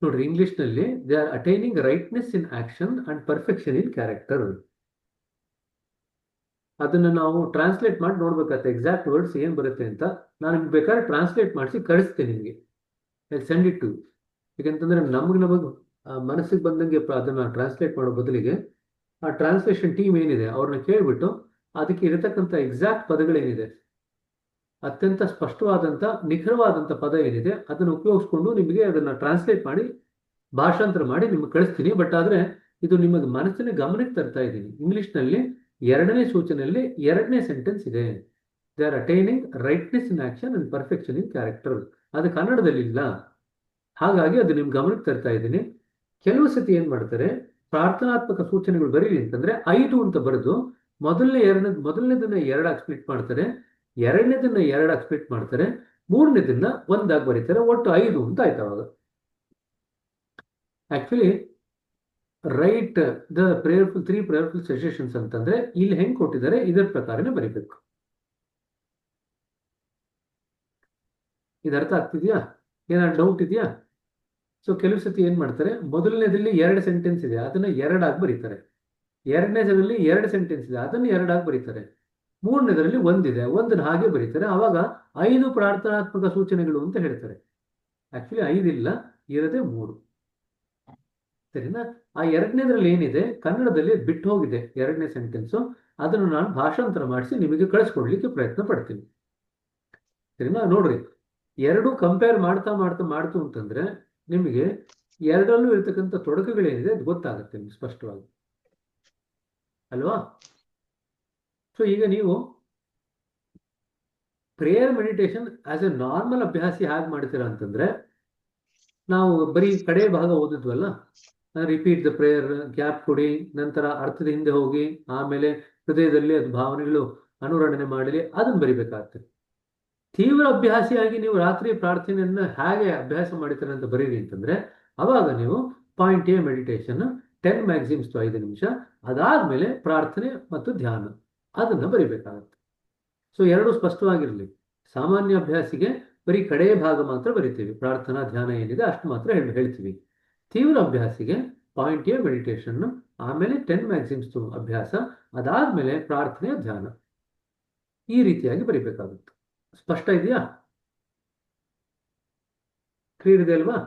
ನೋಡ್ರಿ, ಇಂಗ್ಲಿಷ್ ನಲ್ಲಿ they are attaining rightness in action and perfection in character. ಅದನ್ನ ನಾವು ಟ್ರಾನ್ಸ್ಲೇಟ್ ಮಾಡಿ ನೋಡ್ಬೇಕಾಗತ್ತೆ, ಎಕ್ಸಾಕ್ಟ್ ವರ್ಡ್ಸ್ ಏನ್ ಬರುತ್ತೆ ಅಂತ. ನಾನು ನಿಮ್ಗೆ ಬೇಕಾದ್ರೆ ಟ್ರಾನ್ಸ್ಲೇಟ್ ಮಾಡಿಸಿ ಕಳಿಸ್ತೇನೆ ನಿಮಗೆ, ಸೆಂಡ್ ಇಟ್ ಟು. ಯಾಕಂತಂದ್ರೆ ನಮಗೆ ಮನಸ್ಸಿಗೆ ಬಂದಂಗೆ ಅದನ್ನ ಟ್ರಾನ್ಸ್ಲೇಟ್ ಮಾಡೋ ಬದಲಿಗೆ ಆ ಟ್ರಾನ್ಸ್ಲೇಷನ್ ಟೀಮ್ ಏನಿದೆ ಅವ್ರನ್ನ ಕೇಳ್ಬಿಟ್ಟು ಅದಕ್ಕೆ ಇರತಕ್ಕಂಥ ಎಕ್ಸಾಕ್ಟ್ ಪದಗಳೇನಿದೆ, ಅತ್ಯಂತ ಸ್ಪಷ್ಟವಾದಂಥ ನಿಖರವಾದಂಥ ಪದ ಏನಿದೆ ಅದನ್ನು ಉಪಯೋಗಿಸ್ಕೊಂಡು ನಿಮಗೆ ಅದನ್ನ ಟ್ರಾನ್ಸ್ಲೇಟ್ ಮಾಡಿ ಭಾಷಾಂತರ ಮಾಡಿ ನಿಮ್ಗೆ ಕಳಿಸ್ತೀನಿ. ಬಟ್ ಆದ್ರೆ ಇದು ನಿಮಗೆ ಮನಸ್ಸಿನ ಗಮನಕ್ಕೆ ತರ್ತಾ ಇದ್ದೀನಿ. ಇಂಗ್ಲಿಷ್ನಲ್ಲಿ ಎರಡನೇ ಸೂಚನೆಯಲ್ಲಿ ಎರಡನೇ ಸೆಂಟೆನ್ಸ್ ಇದೆ, they are attaining rightness in action and perfection in character. ಅದು ಕನ್ನಡದಲ್ಲಿ ಇಲ್ಲ, ಹಾಗಾಗಿ ಅದು ನಿಮ್ಗೆ ಗಮನಕ್ಕೆ ತರ್ತಾ ಇದ್ದೀನಿ. ಕೆಲವು ಸತಿ ಏನ್ ಮಾಡ್ತಾರೆ, ಪ್ರಾರ್ಥನಾತ್ಮಕ ಸೂಚನೆಗಳು ಬರೀರಿ ಅಂತಂದ್ರೆ 5 ಅಂತ ಬರೆದು ಮೊದಲನೇದನ್ನ 2 ಸ್ಪ್ಲಿಟ್ ಮಾಡ್ತಾರೆ, ಎರಡನೇದನ್ನ 2 ಸ್ಪ್ಲಿಟ್ ಮಾಡ್ತಾರೆ, ಮೂರನೇದನ್ನ 1 ಬರೀತಾರೆ. ಒಟ್ಟು 5 ಅಂತ ಆಯ್ತು ಅವಾಗ. Actually right the ಪ್ರೇಯರ್ಫುಲ್ 3 prayerful suggestions ಅಂತಂದ್ರೆ ಇಲ್ಲಿ ಹೆಂಗ್ ಕೊಟ್ಟಿದ್ದಾರೆ ಇದರ ಪ್ರಕಾರನೇ ಬರೀಬೇಕು. ಇದು ಅರ್ಥ ಆಗ್ತಿದ್ಯಾ? ಏನಾದ್ರು ಡೌಟ್ ಇದೆಯಾ? ಸೊ ಕೆಲವು ಸತಿ ಏನ್ ಮಾಡ್ತಾರೆ, ಮೊದಲನೇದಲ್ಲಿ 2 ಸೆಂಟೆನ್ಸ್ ಇದೆ, ಅದನ್ನ 2 ಬರೀತಾರೆ. ಎರಡನೇದರಲ್ಲಿ 2 ಸೆಂಟೆನ್ಸ್ ಇದೆ, ಅದನ್ನ 2 ಬರೀತಾರೆ. ಮೂರನೇದರಲ್ಲಿ 1 ಇದೆ, 1 ಹಾಗೆ ಬರೀತಾರೆ. ಅವಾಗ 5 ಪ್ರಾರ್ಥನಾತ್ಮಕ ಸೂಚನೆಗಳು ಅಂತ ಹೇಳ್ತಾರೆ. ಆಕ್ಚುಲಿ 5 ಇಲ್ಲ, ಇರದೆ 3. ಸರಿನಾ? ಆ ಎರಡನೇದ್ರಲ್ಲಿ ಏನಿದೆ ಕನ್ನಡದಲ್ಲಿ ಬಿಟ್ಟು ಹೋಗಿದೆ 2ನೇ ಸೆಂಟೆನ್ಸು, ಅದನ್ನು ನಾನು ಭಾಷಾಂತರ ಮಾಡಿಸಿ ನಿಮಗೆ ಕಳಿಸ್ಕೊಡ್ಲಿಕ್ಕೆ ಪ್ರಯತ್ನ ಪಡ್ತೀನಿ. ಸರಿನಾ? ನೋಡ್ರಿ, 2 ಕಂಪೇರ್ ಮಾಡ್ತು ಅಂತಂದ್ರೆ ನಿಮಗೆ ಎರಡರಲ್ಲೂ ಇರ್ತಕ್ಕಂಥ ತೊಡಕುಗಳೇನಿದೆ ಅದು ಗೊತ್ತಾಗುತ್ತೆ ನಿಮ್ಗೆ ಸ್ಪಷ್ಟವಾಗಿ, ಅಲ್ವಾ? ಸೊ ಈಗ ನೀವು prayer meditation as a normal ಅಭ್ಯಾಸಿ ಹೇಗೆ ಮಾಡ್ತೀರಾ ಅಂತಂದ್ರೆ, ನಾವು ಬರೀ ಕಡೆ ಭಾಗ ಓದಿದ್ವಲ್ಲ, ರಿಪೀಟ್ ದ ಪ್ರೇಯರ್, ಗ್ಯಾಪ್ ಕೊಡಿ, ನಂತರ ಅರ್ಥದ ಹಿಂದೆ ಹೋಗಿ, ಆಮೇಲೆ ಹೃದಯದಲ್ಲಿ ಅದು ಭಾವನೆಗಳು ಅನುರಣನೆ ಮಾಡಲಿ, ಅದನ್ನು ಬರಿಬೇಕಾಗ್ತದೆ. ತೀವ್ರ ಅಭ್ಯಾಸಿಯಾಗಿ ನೀವು ರಾತ್ರಿ ಪ್ರಾರ್ಥನೆಯನ್ನ ಹೇಗೆ ಅಭ್ಯಾಸ ಮಾಡಿತಾರೆ ಅಂತ ಬರೀರಿ ಅಂತಂದ್ರೆ, ಅವಾಗ ನೀವು ಪಾಯಿಂಟ್ ಎ ಮೆಡಿಟೇಷನ್ 10 ಮ್ಯಾಕ್ಸಿಮ್ಸ್ 5 ನಿಮಿಷ, ಅದಾದ್ಮೇಲೆ ಪ್ರಾರ್ಥನೆ ಮತ್ತು ಧ್ಯಾನ ಅದನ್ನ ಬರಿಬೇಕಾಗತ್ತೆ. ಸೊ 2 ಸ್ಪಷ್ಟವಾಗಿರಲಿ. ಸಾಮಾನ್ಯ ಅಭ್ಯಾಸಿಗೆ ಬರೀ ಕಡೆಯ ಭಾಗ ಮಾತ್ರ ಬರಿತೀವಿ, ಪ್ರಾರ್ಥನಾ ಧ್ಯಾನ ಏನಿದೆ ಅಷ್ಟು ಮಾತ್ರ ಹೇಳ್ತೀವಿ. ತೀವ್ರ ಅಭ್ಯಾಸಿಗೆ ಪಾಯಿಂಟ್ ಎ ಮೆಡಿಟೇಷನ್, ಆಮೇಲೆ 10 ಮ್ಯಾಕ್ಸಿಮ್ಸ್ ಅಭ್ಯಾಸ, ಅದಾದ್ಮೇಲೆ ಪ್ರಾರ್ಥನೆ ಧ್ಯಾನ, ಈ ರೀತಿಯಾಗಿ ಬರಿಬೇಕಾಗುತ್ತೆ. ಸ್ಪಷ್ಟ ಇದೆಯಾ? ಕ್ಲಿಯರ್ ಇದೆ ಅಲ್ವಾ?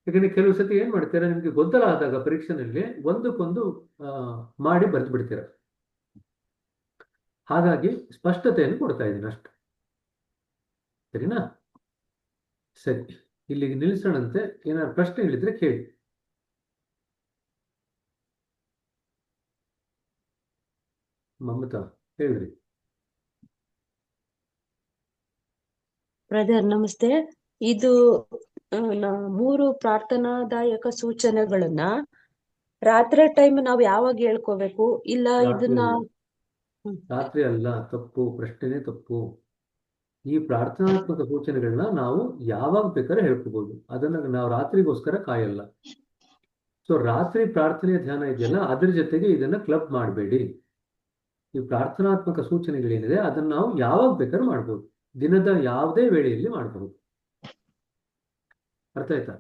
ಯಾಕಂದ್ರೆ ಕೆಲವು ಸತಿ ಏನ್ ಮಾಡ್ತೀರಾ, ನಿಮ್ಗೆ ಗೊಂದಲ ಆದಾಗ ಪರೀಕ್ಷೆನಲ್ಲಿ ಒಂದಕ್ಕೊಂದು ಮಾಡಿ ಬರೆದು ಬಿಡ್ತೀರ. ಹಾಗಾಗಿ ಸ್ಪಷ್ಟತೆಯನ್ನು ಕೊಡ್ತಾ ಇದ್ದೀನಿ ಅಷ್ಟು. ಸರಿನಾ? ಸರಿ. ಇಲ್ಲಿಗೆ ನಿಲ್ಲಿಸೋಣಂತೆ. ಏನಾದ್ರು ಪ್ರಶ್ನೆಗಳಿದ್ರೆ ಕೇಳಿ. ಮಮತಾ ಹೇಳ್ರಿ. ಬ್ರದರ್ ನಮಸ್ತೆ. ಇದು 3 ಪ್ರಾರ್ಥನಾದಾಯಕ ಸೂಚನೆಗಳನ್ನ ರಾತ್ರಿ ಟೈಮ್ ನಾವ್ ಯಾವಾಗ ಹೇಳ್ಕೋಬೇಕು? ಇಲ್ಲ ರಾತ್ರಿ ಇದನ್ನ ಅಲ್ಲ, ರಾತ್ರಿ ಅಲ್ಲ, ತಪ್ಪು, ಪ್ರಶ್ನೆನೇ ತಪ್ಪು. ಈ ಪ್ರಾರ್ಥನಾತ್ಮಕ ಸೂಚನೆಗಳನ್ನ ನಾವು ಯಾವಾಗ ಬೇಕಾದ್ರೆ ಹೇಳ್ಕೋಬಹುದು. ಅದನ್ನ ನಾವು ರಾತ್ರಿಗೋಸ್ಕರ ಕಾಯಲ್ಲ. ಸೊ ರಾತ್ರಿ ಪ್ರಾರ್ಥನೆಯ ಧ್ಯಾನ ಇದೆಯಲ್ಲ, ಅದ್ರ ಜೊತೆಗೆ ಇದನ್ನ ಕ್ಲಬ್ ಮಾಡಬೇಡಿ. ಈ ಪ್ರಾರ್ಥನಾತ್ಮಕ ಸೂಚನೆಗಳೇನಿದೆ ಅದನ್ನ ನಾವು ಯಾವಾಗ ಬೇಕಾದ್ರೂ ಮಾಡ್ಬೋದು, ದಿನದ ಯಾವುದೇ ವೇಳೆಯಲ್ಲಿ ಮಾಡಬಹುದು. ಅರ್ಥ ಆಯ್ತಾ?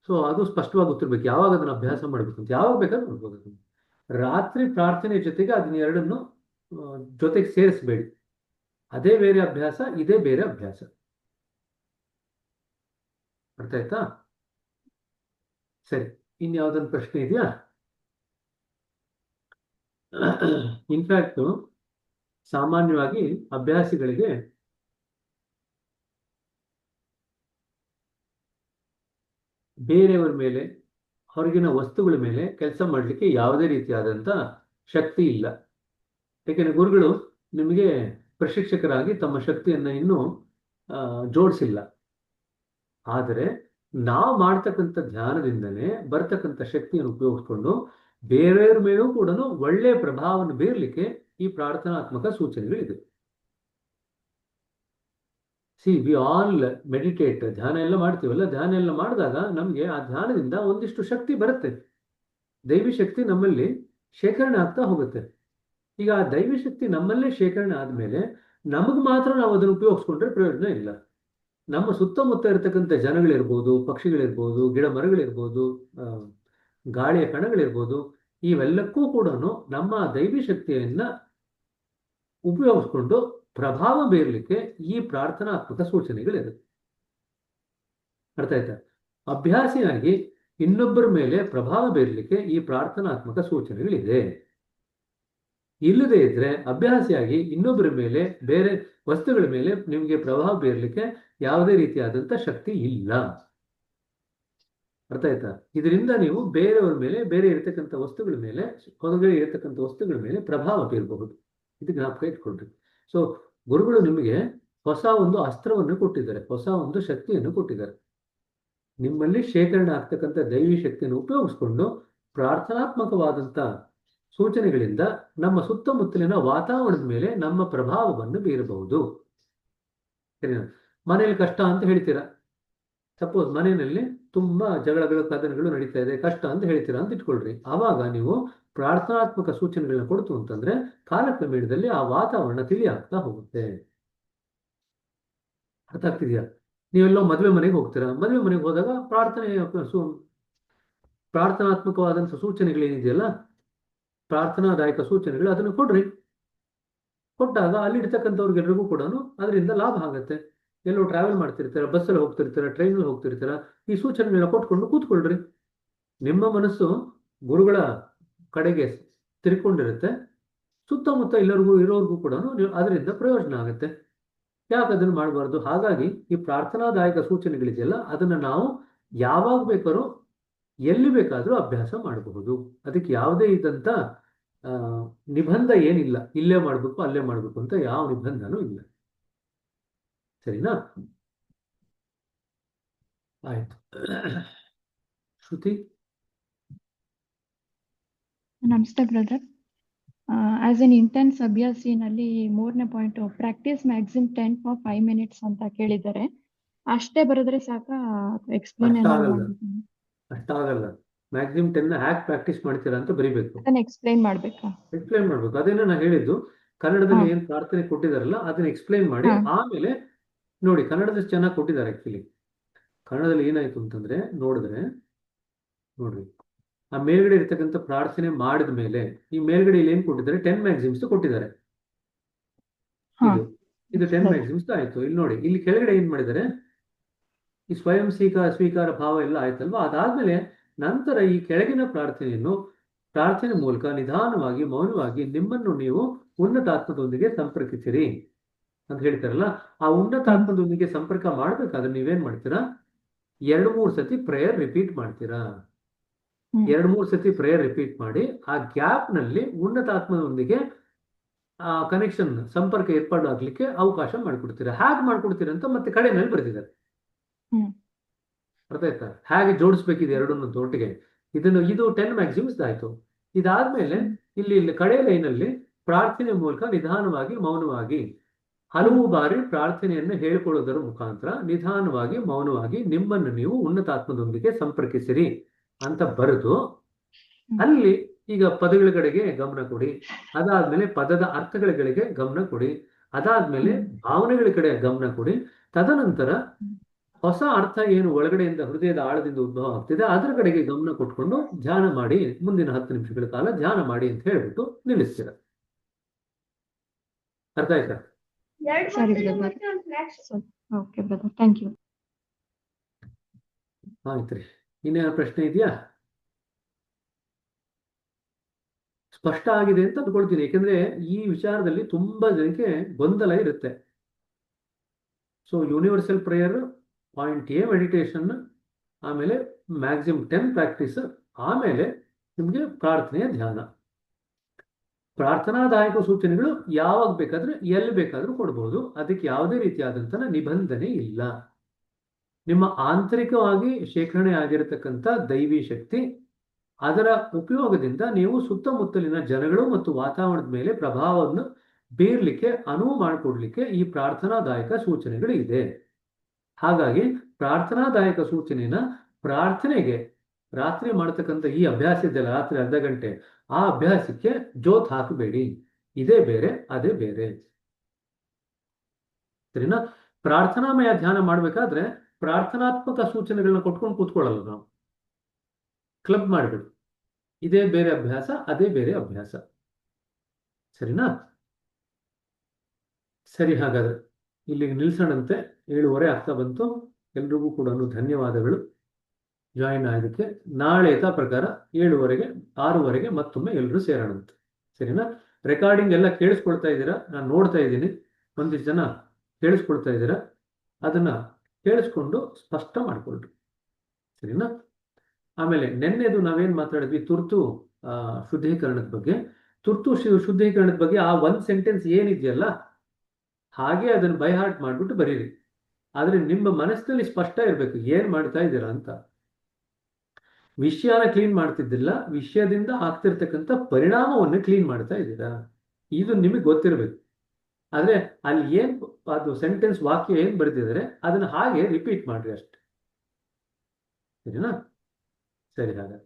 ಸೊ ಅದು ಸ್ಪಷ್ಟವಾಗಿ ಗೊತ್ತಿರ್ಬೇಕು ಯಾವಾಗ ಅದನ್ನ ಅಭ್ಯಾಸ ಮಾಡ್ಬೇಕು ಅಂತ. ಯಾವಾಗ ಬೇಕಾದ್ರೂ ಮಾಡ್ಬೋದು ಅದನ್ನ. ರಾತ್ರಿ ಪ್ರಾರ್ಥನೆ ಜೊತೆಗೆ ಅದನ್ನ ಎರಡನ್ನು ಜೊತೆಗೆ ಸೇರಿಸಬೇಡಿ. ಅದೇ ಬೇರೆ ಅಭ್ಯಾಸ, ಇದೇ ಬೇರೆ ಅಭ್ಯಾಸ. ಅರ್ಥ ಆಯ್ತಾ? ಸರಿ, ಇನ್ಯಾವುದೊಂದು ಪ್ರಶ್ನೆ ಇದೆಯಾ? ಇನ್ಫ್ಯಾಕ್ಟ್ ಸಾಮಾನ್ಯವಾಗಿ ಅಭ್ಯಾಸಿಗಳಿಗೆ ಬೇರೆಯವರ ಮೇಲೆ, ಹೊರಗಿನ ವಸ್ತುಗಳ ಮೇಲೆ ಕೆಲಸ ಮಾಡಲಿಕ್ಕೆ ಯಾವುದೇ ರೀತಿಯಾದಂಥ ಶಕ್ತಿ ಇಲ್ಲ. ಏಕೆಂದರೆ ಗುರುಗಳು ನಿಮಗೆ ಪ್ರಶಿಕ್ಷಕರಾಗಿ ತಮ್ಮ ಶಕ್ತಿಯನ್ನು ಇನ್ನೂ ಜೋಡಿಸಿಲ್ಲ. ಆದರೆ ನಾವು ಮಾಡ್ತಕ್ಕಂಥ ಧ್ಯಾನದಿಂದನೇ ಬರ್ತಕ್ಕಂಥ ಶಕ್ತಿಯನ್ನು ಉಪಯೋಗಿಸ್ಕೊಂಡು ಬೇರೆಯವರ ಮೇಲೂ ಕೂಡ ಒಳ್ಳೆಯ ಪ್ರಭಾವವನ್ನು ಬೀರಲಿಕ್ಕೆ ಈ ಪ್ರಾರ್ಥನಾತ್ಮಕ ಸೂಚನೆಗಳಿದೆ. ವಿ ಆಲ್ ಮೆಡಿಟೇಟ್, ಧ್ಯಾನ ಎಲ್ಲ ಮಾಡ್ತೀವಲ್ಲ, ಧ್ಯಾನ ಎಲ್ಲ ಮಾಡಿದಾಗ ನಮಗೆ ಆ ಧ್ಯಾನದಿಂದ ಒಂದಿಷ್ಟು ಶಕ್ತಿ ಬರುತ್ತೆ. ದೈವಿ ಶಕ್ತಿ ನಮ್ಮಲ್ಲಿ ಶೇಖರಣೆ ಆಗ್ತಾ ಹೋಗುತ್ತೆ. ಈಗ ಆ ದೈವಿ ಶಕ್ತಿ ನಮ್ಮಲ್ಲೇ ಶೇಖರಣೆ ಆದಮೇಲೆ ನಮಗೆ ಮಾತ್ರ ನಾವು ಅದನ್ನು ಉಪಯೋಗಿಸ್ಕೊಂಡ್ರೆ ಪ್ರಯೋಜನ ಇಲ್ಲ. ನಮ್ಮ ಸುತ್ತಮುತ್ತ ಇರತಕ್ಕಂಥ ಜನಗಳಿರ್ಬೋದು, ಪಕ್ಷಿಗಳಿರ್ಬೋದು, ಗಿಡ ಮರಗಳಿರ್ಬೋದು, ಗಾಳಿಯ ಕಣಗಳಿರ್ಬೋದು, ಇವೆಲ್ಲಕ್ಕೂ ಕೂಡ ನಮ್ಮ ದೈವಿ ಶಕ್ತಿಯನ್ನ ಉಪಯೋಗಿಸ್ಕೊಂಡು ಪ್ರಭಾವ ಬೀರಲಿಕ್ಕೆ ಈ ಪ್ರಾರ್ಥನಾತ್ಮಕ ಸೂಚನೆಗಳಿರುತ್ತೆ. ಅರ್ಥ ಆಯ್ತಾ? ಅಭ್ಯಾಸಿಯಾಗಿ ಇನ್ನೊಬ್ಬರ ಮೇಲೆ ಪ್ರಭಾವ ಬೀರಲಿಕ್ಕೆ ಈ ಪ್ರಾರ್ಥನಾತ್ಮಕ ಸೂಚನೆಗಳಿದೆ. ಇಲ್ಲದೇ ಇದ್ರೆ ಅಭ್ಯಾಸಿಯಾಗಿ ಇನ್ನೊಬ್ಬರ ಮೇಲೆ, ಬೇರೆ ವಸ್ತುಗಳ ಮೇಲೆ ನಿಮಗೆ ಪ್ರಭಾವ ಬೀರಲಿಕ್ಕೆ ಯಾವುದೇ ರೀತಿಯಾದಂಥ ಶಕ್ತಿ ಇಲ್ಲ. ಅರ್ಥ ಆಯ್ತಾ? ಇದರಿಂದ ನೀವು ಬೇರೆಯವರ ಮೇಲೆ, ಬೇರೆ ಇರತಕ್ಕಂಥ ವಸ್ತುಗಳ ಮೇಲೆ, ಹೊರಗಡೆ ಇರತಕ್ಕಂಥ ವಸ್ತುಗಳ ಮೇಲೆ ಪ್ರಭಾವ ಬೀರಬಹುದು. ಇದು ಜ್ಞಾಪಕ ಇಟ್ಕೊಳ್ರಿ. ಸೊ ಗುರುಗಳು ನಿಮಗೆ ಹೊಸ ಒಂದು ಅಸ್ತ್ರವನ್ನು ಕೊಟ್ಟಿದ್ದಾರೆ, ಹೊಸ ಒಂದು ಶಕ್ತಿಯನ್ನು ಕೊಟ್ಟಿದ್ದಾರೆ. ನಿಮ್ಮಲ್ಲಿ ಶೇಖರಣೆ ಆಗ್ತಕ್ಕಂಥ ದೈವಿ ಶಕ್ತಿಯನ್ನು ಉಪಯೋಗಿಸ್ಕೊಂಡು ಪ್ರಾರ್ಥನಾತ್ಮಕವಾದಂಥ ಸೂಚನೆಗಳಿಂದ ನಮ್ಮ ಸುತ್ತಮುತ್ತಲಿನ ವಾತಾವರಣದ ಮೇಲೆ ನಮ್ಮ ಪ್ರಭಾವವನ್ನು ಬೀರಬಹುದು. ಸರಿನಾ? ಮನೆಯಲ್ಲಿ ಕಷ್ಟ ಅಂತ ಹೇಳ್ತೀರಾ. ಸಪೋಸ್ ಮನೆಯಲ್ಲಿ ತುಂಬಾ ಜಗಳಗಳು, ಕದನಗಳು ನಡೀತಾ ಇದೆ, ಕಷ್ಟ ಅಂತ ಹೇಳ್ತೀರಾ ಅಂತ ಇಟ್ಕೊಳ್ರಿ. ಆವಾಗ ನೀವು ಪ್ರಾರ್ಥನಾತ್ಮಕ ಸೂಚನೆಗಳನ್ನ ಕೊಡ್ತು ಅಂತಂದ್ರೆ ಕಾಲಕ್ರಮೇಣದಲ್ಲಿ ಆ ವಾತಾವರಣ ತಿಳಿ ಆಗ್ತಾ ಹೋಗುತ್ತೆ. ಅರ್ಥ ಆಗ್ತಿದ್ಯಾ? ನೀವೆಲ್ಲೋ ಮದುವೆ ಮನೆಗೆ ಹೋಗ್ತೀರಾ. ಮದುವೆ ಮನೆಗೆ ಹೋದಾಗ ಪ್ರಾರ್ಥನಾತ್ಮಕವಾದಂಥ ಸೂಚನೆಗಳೇನಿದೆಯಲ್ಲ, ಪ್ರಾರ್ಥನಾದಾಯಕ ಸೂಚನೆಗಳು, ಅದನ್ನು ಕೊಡ್ರಿ. ಕೊಟ್ಟಾಗ ಅಲ್ಲಿರ್ತಕ್ಕಂಥವ್ರಿಗೆಲ್ರಿಗೂ ಕೂಡ ಅದರಿಂದ ಲಾಭ ಆಗುತ್ತೆ. ಎಲ್ಲೋ ಟ್ರಾವೆಲ್ ಮಾಡ್ತಿರ್ತೀರ, ಬಸ್ಸಲ್ಲಿ ಹೋಗ್ತಿರ್ತೀರ, ಟ್ರೈನಲ್ಲಿ ಹೋಗ್ತಿರ್ತೀರ, ಈ ಸೂಚನೆಗಳನ್ನ ಕೊಟ್ಕೊಂಡು ಕೂತ್ಕೊಳ್ರಿ. ನಿಮ್ಮ ಮನಸ್ಸು ಗುರುಗಳ ಕಡೆಗೆ ತಿರ್ಕೊಂಡಿರುತ್ತೆ. ಸುತ್ತಮುತ್ತ ಎಲ್ಲರಿಗೂ ಇರೋರ್ಗೂ ಕೂಡ ಅದರಿಂದ ಪ್ರಯೋಜನ ಆಗುತ್ತೆ. ಯಾಕೆ ಅದನ್ನು ಮಾಡಬಾರ್ದು? ಹಾಗಾಗಿ ಈ ಪ್ರಾರ್ಥನಾದಾಯಕ ಸೂಚನೆಗಳಿದೆಯಲ್ಲ, ಅದನ್ನು ನಾವು ಯಾವಾಗ ಬೇಕಾದ್ರೂ ಎಲ್ಲಿ ಬೇಕಾದರೂ ಅಭ್ಯಾಸ ಮಾಡಬಹುದು. ಅದಕ್ಕೆ ಯಾವುದೇ ಇದ್ದಂಥ ನಿಬಂಧ ಏನಿಲ್ಲ, ಇಲ್ಲೇ ಮಾಡಬೇಕು ಅಲ್ಲೇ ಮಾಡಬೇಕು ಅಂತ ಯಾವ ನಿಬಂಧನೂ ಇಲ್ಲ. ಸರಿನಾ? ಆಯ್ತು. ಶ್ರುತಿ. ನಮಸ್ತೆ ಬ್ರದರ್. ಆಸ್ ಎನ್ ಇಂಟೆನ್ಸ್ ಅಭ್ಯಾಸಿನಲ್ಲಿ 3ನೇ point practice maximum 10 for 5 minutes ಅಂತ ಕೇಳಿದ್ದಾರೆ. ಅಷ್ಟೇ ಬರೆದ್ರೆ ಸಾಕಾ? ಎಕ್ಸ್ಪ್ಲೇನ್ ಅಷ್ಟಾಗಲ್ಲ. ಮ್ಯಾಕ್ಸಿಮಮ್ 10 ಹ್ಯಾಕ್ ಪ್ರಾಕ್ಟೀಸ್ ಮಾಡ್ತೀರಾ ಅಂತ ಬರಿಬೇಕು. ಅದನ್ನ ಎಕ್ಸ್ಪ್ಲೇನ್ ಮಾಡ್ಬೇಕಾ? ಎಕ್ಸ್ಪ್ಲೇನ್ ಮಾಡ್ಬೇಕು. ಅದೇನೋ ನಾನು ಹೇಳಿದ್ದು, ಕನ್ನಡದಲ್ಲಿ ಏನ್ ಪ್ರಾರ್ಥನೆ ಕೊಟ್ಟಿದಾರಲ್ಲ ಅದನ್ನ ಎಕ್ಸ್ಪ್ಲೇನ್ ಮಾಡಿ ಆಮೇಲೆ ನೋಡಿ. ಕನ್ನಡದಲ್ಲಿ ಚೆನ್ನಾಗಿ ಕೊಟ್ಟಿದ್ದಾರೆ. ಆಕ್ಚುಲಿ ಕನ್ನಡದಲ್ಲಿ ಏನಾಯ್ತು ಅಂತಂದ್ರೆ ನೋಡಿದ್ರೆ ನೋಡ್ರಿ, ಆ ಮೇಲ್ಗಡೆ ಇರ್ತಕ್ಕಂಥ ಪ್ರಾರ್ಥನೆ ಮಾಡಿದ ಮೇಲೆ ಈ ಮೇಲ್ಗಡೆ ಇಲ್ಲಿ ಏನ್ ಕೊಟ್ಟಿದ್ದಾರೆ, 10 ಮ್ಯಾಕ್ಸಿಮ್ಸ್ ಕೊಟ್ಟಿದ್ದಾರೆ. ಇದು 10 ಮ್ಯಾಕ್ಸಿಮ್ಸ್ ಆಯ್ತು. ಇಲ್ಲಿ ನೋಡಿ, ಇಲ್ಲಿ ಕೆಳಗಡೆ ಏನ್ ಮಾಡಿದ್ದಾರೆ, ಈ ಸ್ವಯಂ ಸ್ವೀಕಾರ ಭಾವ ಎಲ್ಲ ಆಯ್ತಲ್ವಾ. ಅದಾದ್ಮೇಲೆ ನಂತರ ಈ ಕೆಳಗಿನ ಪ್ರಾರ್ಥನೆ ಮೂಲಕ ನಿಧಾನವಾಗಿ, ಮೌನವಾಗಿ ನಿಮ್ಮನ್ನು ನೀವು ಉನ್ನತಾತ್ಮದೊಂದಿಗೆ ಸಂಪರ್ಕಿಸಿರಿ. ಅಂತ ಹೇಳ್ತಾರಲ್ಲ, ಆ ಉನ್ನತ ಆತ್ಮದೊಂದಿಗೆ ಸಂಪರ್ಕ ಮಾಡ್ಬೇಕಾದ್ರೆ ನೀವೇನ್ ಮಾಡ್ತೀರಾ, 2-3 ಸತಿ ಪ್ರೇಯರ್ ರಿಪೀಟ್ ಮಾಡ್ತೀರಾ. 2-3 ಸತಿ ಪ್ರೇಯರ್ ರಿಪೀಟ್ ಮಾಡಿ ಆ ಗ್ಯಾಪ್ ನಲ್ಲಿ ಉನ್ನತ ಆತ್ಮದೊಂದಿಗೆ ಆ ಕನೆಕ್ಷನ್ ಸಂಪರ್ಕ ಏರ್ಪಾಡಾಗ್ಲಿಕ್ಕೆ ಅವಕಾಶ ಮಾಡ್ಕೊಡ್ತೀರಾ. ಹೇಗೆ ಮಾಡ್ಕೊಡ್ತೀರಾ ಅಂತ ಮತ್ತೆ ಕಡೆನಲ್ಲಿ ಬರೆದಿದ್ದಾರೆ. ಅರ್ಥ ಆಯ್ತಾ? ಹೇಗೆ ಜೋಡಿಸ್ಬೇಕಿದೆ ಎರಡನ್ನು ಒಟ್ಟಿಗೆ. ಇದು 10 ಮ್ಯಾಕ್ಸಿಮ್ಸ್ ಆಯ್ತು. ಇದಾದ್ಮೇಲೆ ಇಲ್ಲಿ ಕಡೆ ಲೈನಲ್ಲಿ ಪ್ರಾರ್ಥನೆ ಮೂಲಕ ನಿಧಾನವಾಗಿ ಮೌನವಾಗಿ ಹಲವು ಬಾರಿ ಪ್ರಾರ್ಥನೆಯನ್ನು ಹೇಳ್ಕೊಳ್ಳೋದರ ಮುಖಾಂತರ ನಿಧಾನವಾಗಿ ಮೌನವಾಗಿ ನಿಮ್ಮನ್ನು ನೀವು ಉನ್ನತಾತ್ಮದೊಂದಿಗೆ ಸಂಪರ್ಕಿಸಿರಿ ಅಂತ ಬರೆದು ಅಲ್ಲಿ ಈಗ ಪದಗಳ ಕಡೆಗೆ ಗಮನ ಕೊಡಿ. ಅದಾದ್ಮೇಲೆ ಪದದ ಅರ್ಥಗಳ ಕಡೆಗೆ ಗಮನ ಕೊಡಿ. ಅದಾದ್ಮೇಲೆ ಭಾವನೆಗಳ ಕಡೆ ಗಮನ ಕೊಡಿ. ತದನಂತರ ಹೊಸ ಅರ್ಥ ಏನು ಒಳಗಡೆಯಿಂದ ಹೃದಯದ ಆಳದಿಂದ ಉದ್ಭವ ಆಗ್ತಿದೆ ಅದರ ಕಡೆಗೆ ಗಮನ ಕೊಟ್ಕೊಂಡು ಧ್ಯಾನ ಮಾಡಿ, ಮುಂದಿನ 10 ನಿಮಿಷಗಳ ಕಾಲ ಧ್ಯಾನ ಮಾಡಿ ಅಂತ ಹೇಳ್ಬಿಟ್ಟು ನಿಲ್ಲಿಸ್ತೀರ. ಅರ್ಥ ಆಯ್ತಾ? ಸರಿ brother. Okay brother, thank you. ಆಯ್ತ್ರಿ. ಇನ್ನೇನ ಪ್ರಶ್ನೆ ಇದೆಯಾ? ಸ್ಪಷ್ಟ ಆಗಿದೆ ಅಂತ ಅಂದ್ಕೊಳ್ತೀನಿ. ಯಾಕಂದ್ರೆ ಈ ವಿಚಾರದಲ್ಲಿ ತುಂಬಾ ಜನಕ್ಕೆ ಗೊಂದಲ ಇರುತ್ತೆ. So universal prayer, point A meditation, ಆಮೇಲೆ ಮ್ಯಾಕ್ಸಿಮಮ್ 10 ಪ್ರಾಕ್ಟೀಸ್, ಆಮೇಲೆ ನಿಮಗೆ ಪ್ರಾರ್ಥನೆಯ ಧ್ಯಾನ. ಪ್ರಾರ್ಥನಾದಾಯಕ ಸೂಚನೆಗಳು ಯಾವಾಗ ಬೇಕಾದ್ರೆ ಎಲ್ಲಿ ಬೇಕಾದ್ರೂ ಕೊಡ್ಬೋದು. ಅದಕ್ಕೆ ಯಾವುದೇ ರೀತಿಯಾದಂತಹ ನಿಬಂಧನೆ ಇಲ್ಲ. ನಿಮ್ಮ ಆಂತರಿಕವಾಗಿ ಶೇಖರಣೆ ಆಗಿರತಕ್ಕಂಥ ದೈವಿ ಶಕ್ತಿ, ಅದರ ಉಪಯೋಗದಿಂದ ನೀವು ಸುತ್ತಮುತ್ತಲಿನ ಜನಗಳು ಮತ್ತು ವಾತಾವರಣದ ಮೇಲೆ ಪ್ರಭಾವವನ್ನು ಬೀರ್ಲಿಕ್ಕೆ ಅನುವು ಮಾಡಿಕೊಡ್ಲಿಕ್ಕೆ ಈ ಪ್ರಾರ್ಥನಾದಾಯಕ ಸೂಚನೆಗಳು ಇದೆ. ಹಾಗಾಗಿ ಪ್ರಾರ್ಥನಾದಾಯಕ ಸೂಚನೆನ ಪ್ರಾರ್ಥನೆಗೆ ರಾತ್ರಿ ಮಾಡತಕ್ಕಂಥ ಈ ಅಭ್ಯಾಸ ಇದೆಯಲ್ಲ, ರಾತ್ರಿ ಅರ್ಧ ಗಂಟೆ, ಆ ಅಭ್ಯಾಸಕ್ಕೆ ಜೋತ್ ಹಾಕಬೇಡಿ. ಇದೇ ಬೇರೆ ಅದೇ ಬೇರೆ. ಸರಿನಾ? ಪ್ರಾರ್ಥನಾಮಯ ಧ್ಯಾನ ಮಾಡ್ಬೇಕಾದ್ರೆ ಪ್ರಾರ್ಥನಾತ್ಮಕ ಸೂಚನೆಗಳನ್ನ ಕೊಟ್ಕೊಂಡು ಕೂತ್ಕೊಳ್ಳಲ್ಲ ನಾವು. ಕ್ಲಬ್ ಮಾಡಬೇಡಿ. ಇದೇ ಬೇರೆ ಅಭ್ಯಾಸ ಅದೇ ಬೇರೆ ಅಭ್ಯಾಸ. ಸರಿನಾ? ಸರಿ, ಹಾಗಾದ್ರೆ ಇಲ್ಲಿಗೆ ನಿಲ್ಸೋಣಂತೆ. 7:15 ಆಗ್ತಾ ಬಂತು. ಎಲ್ರಿಗೂ ಕೂಡ ಧನ್ಯವಾದಗಳು ಜಾಯಿನ್ ಆಗೋದಕ್ಕೆ. ನಾಳೆ ಯಥಾ ಪ್ರಕಾರ 7:15 6:15 ಮತ್ತೊಮ್ಮೆ ಎಲ್ಲರೂ ಸೇರೋಣಂತೆ. ಸರಿನಾ? ರೆಕಾರ್ಡಿಂಗ್ ಎಲ್ಲ ಕೇಳಿಸ್ಕೊಳ್ತಾ ಇದ್ದೀರಾ, ನಾನು ನೋಡ್ತಾ ಇದ್ದೀನಿ. ಒಂದಿಷ್ಟು ಜನ ಕೇಳಿಸ್ಕೊಳ್ತಾ ಇದ್ದೀರಾ, ಅದನ್ನ ಕೇಳಿಸ್ಕೊಂಡು ಸ್ಪಷ್ಟ ಮಾಡ್ಕೊಳ್ರಿ. ಸರಿನಾ? ಆಮೇಲೆ ನೆನ್ನೆದು ನಾವೇನ್ ಮಾತಾಡಿದ್ವಿ, ತುರ್ತು ಶುದ್ಧೀಕರಣದ ಬಗ್ಗೆ. ತುರ್ತು ಶುದ್ಧೀಕರಣದ ಬಗ್ಗೆ ಆ 1 ಸೆಂಟೆನ್ಸ್ ಏನಿದೆಯಲ್ಲ, ಹಾಗೆ ಅದನ್ನು ಬೈ ಹಾರ್ಟ್ ಮಾಡ್ಬಿಟ್ಟು ಬರೀರಿ. ಆದ್ರೆ ನಿಮ್ಮ ಮನಸ್ಸಿನಲ್ಲಿ ಸ್ಪಷ್ಟ ಇರಬೇಕು ಏನ್ ಮಾಡ್ತಾ ಇದ್ದೀರಾ ಅಂತ. ವಿಷಯನ ಕ್ಲೀನ್ ಮಾಡ್ತಿದ್ದಿಲ್ಲ, ವಿಷಯದಿಂದ ಆಗ್ತಿರ್ತಕ್ಕಂಥ ಪರಿಣಾಮವನ್ನು ಕ್ಲೀನ್ ಮಾಡ್ತಾ ಇದ್ದೀರಾ. ಇದು ನಿಮಗೆ ಗೊತ್ತಿರಬೇಕು. ಆದ್ರೆ ಅಲ್ಲಿ ಏನ್ ಅದು ಸೆಂಟೆನ್ಸ್ ವಾಕ್ಯ ಏನ್ ಬರೆದಿದ್ದಾರೆ ಅದನ್ನ ಹಾಗೆ ರಿಪೀಟ್ ಮಾಡ್ರಿ ಅಷ್ಟೆ. ಸರಿನಾ? ಸರಿ, ಹಾಗಾದ್ರೆ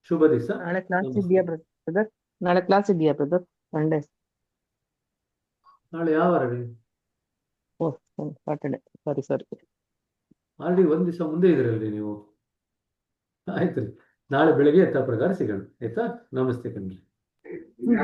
ಶುಭ ದಿವಸ. ನಾಳೆ ಕ್ಲಾಸ್ ಇದೆಯಾ ಬ್ರದರ್? ನಾಳೆ ಕ್ಲಾಸ್ ಇದೆಯಾ ಬ್ರದರ್? ಸಂಡೇ? ನಾಳೆ ಯಾವ ವಾರ ರೀ? ಓ, ಸಾಟರ್ಡೆ. ಸರಿ. ಆಲ್ರೆಡಿ 1 ದಿವಸ ಮುಂದೆ ಇದ್ರಲ್ರಿ ನೀವು. ಆಯ್ತು ರೀ, ನಾಳೆ ಬೆಳಿಗ್ಗೆ ಯಥಾ ಪ್ರಕಾರ ಸಿಗೋಣ. ಆಯ್ತಾ? ನಮಸ್ತೆ ಕಣ್ರಿ.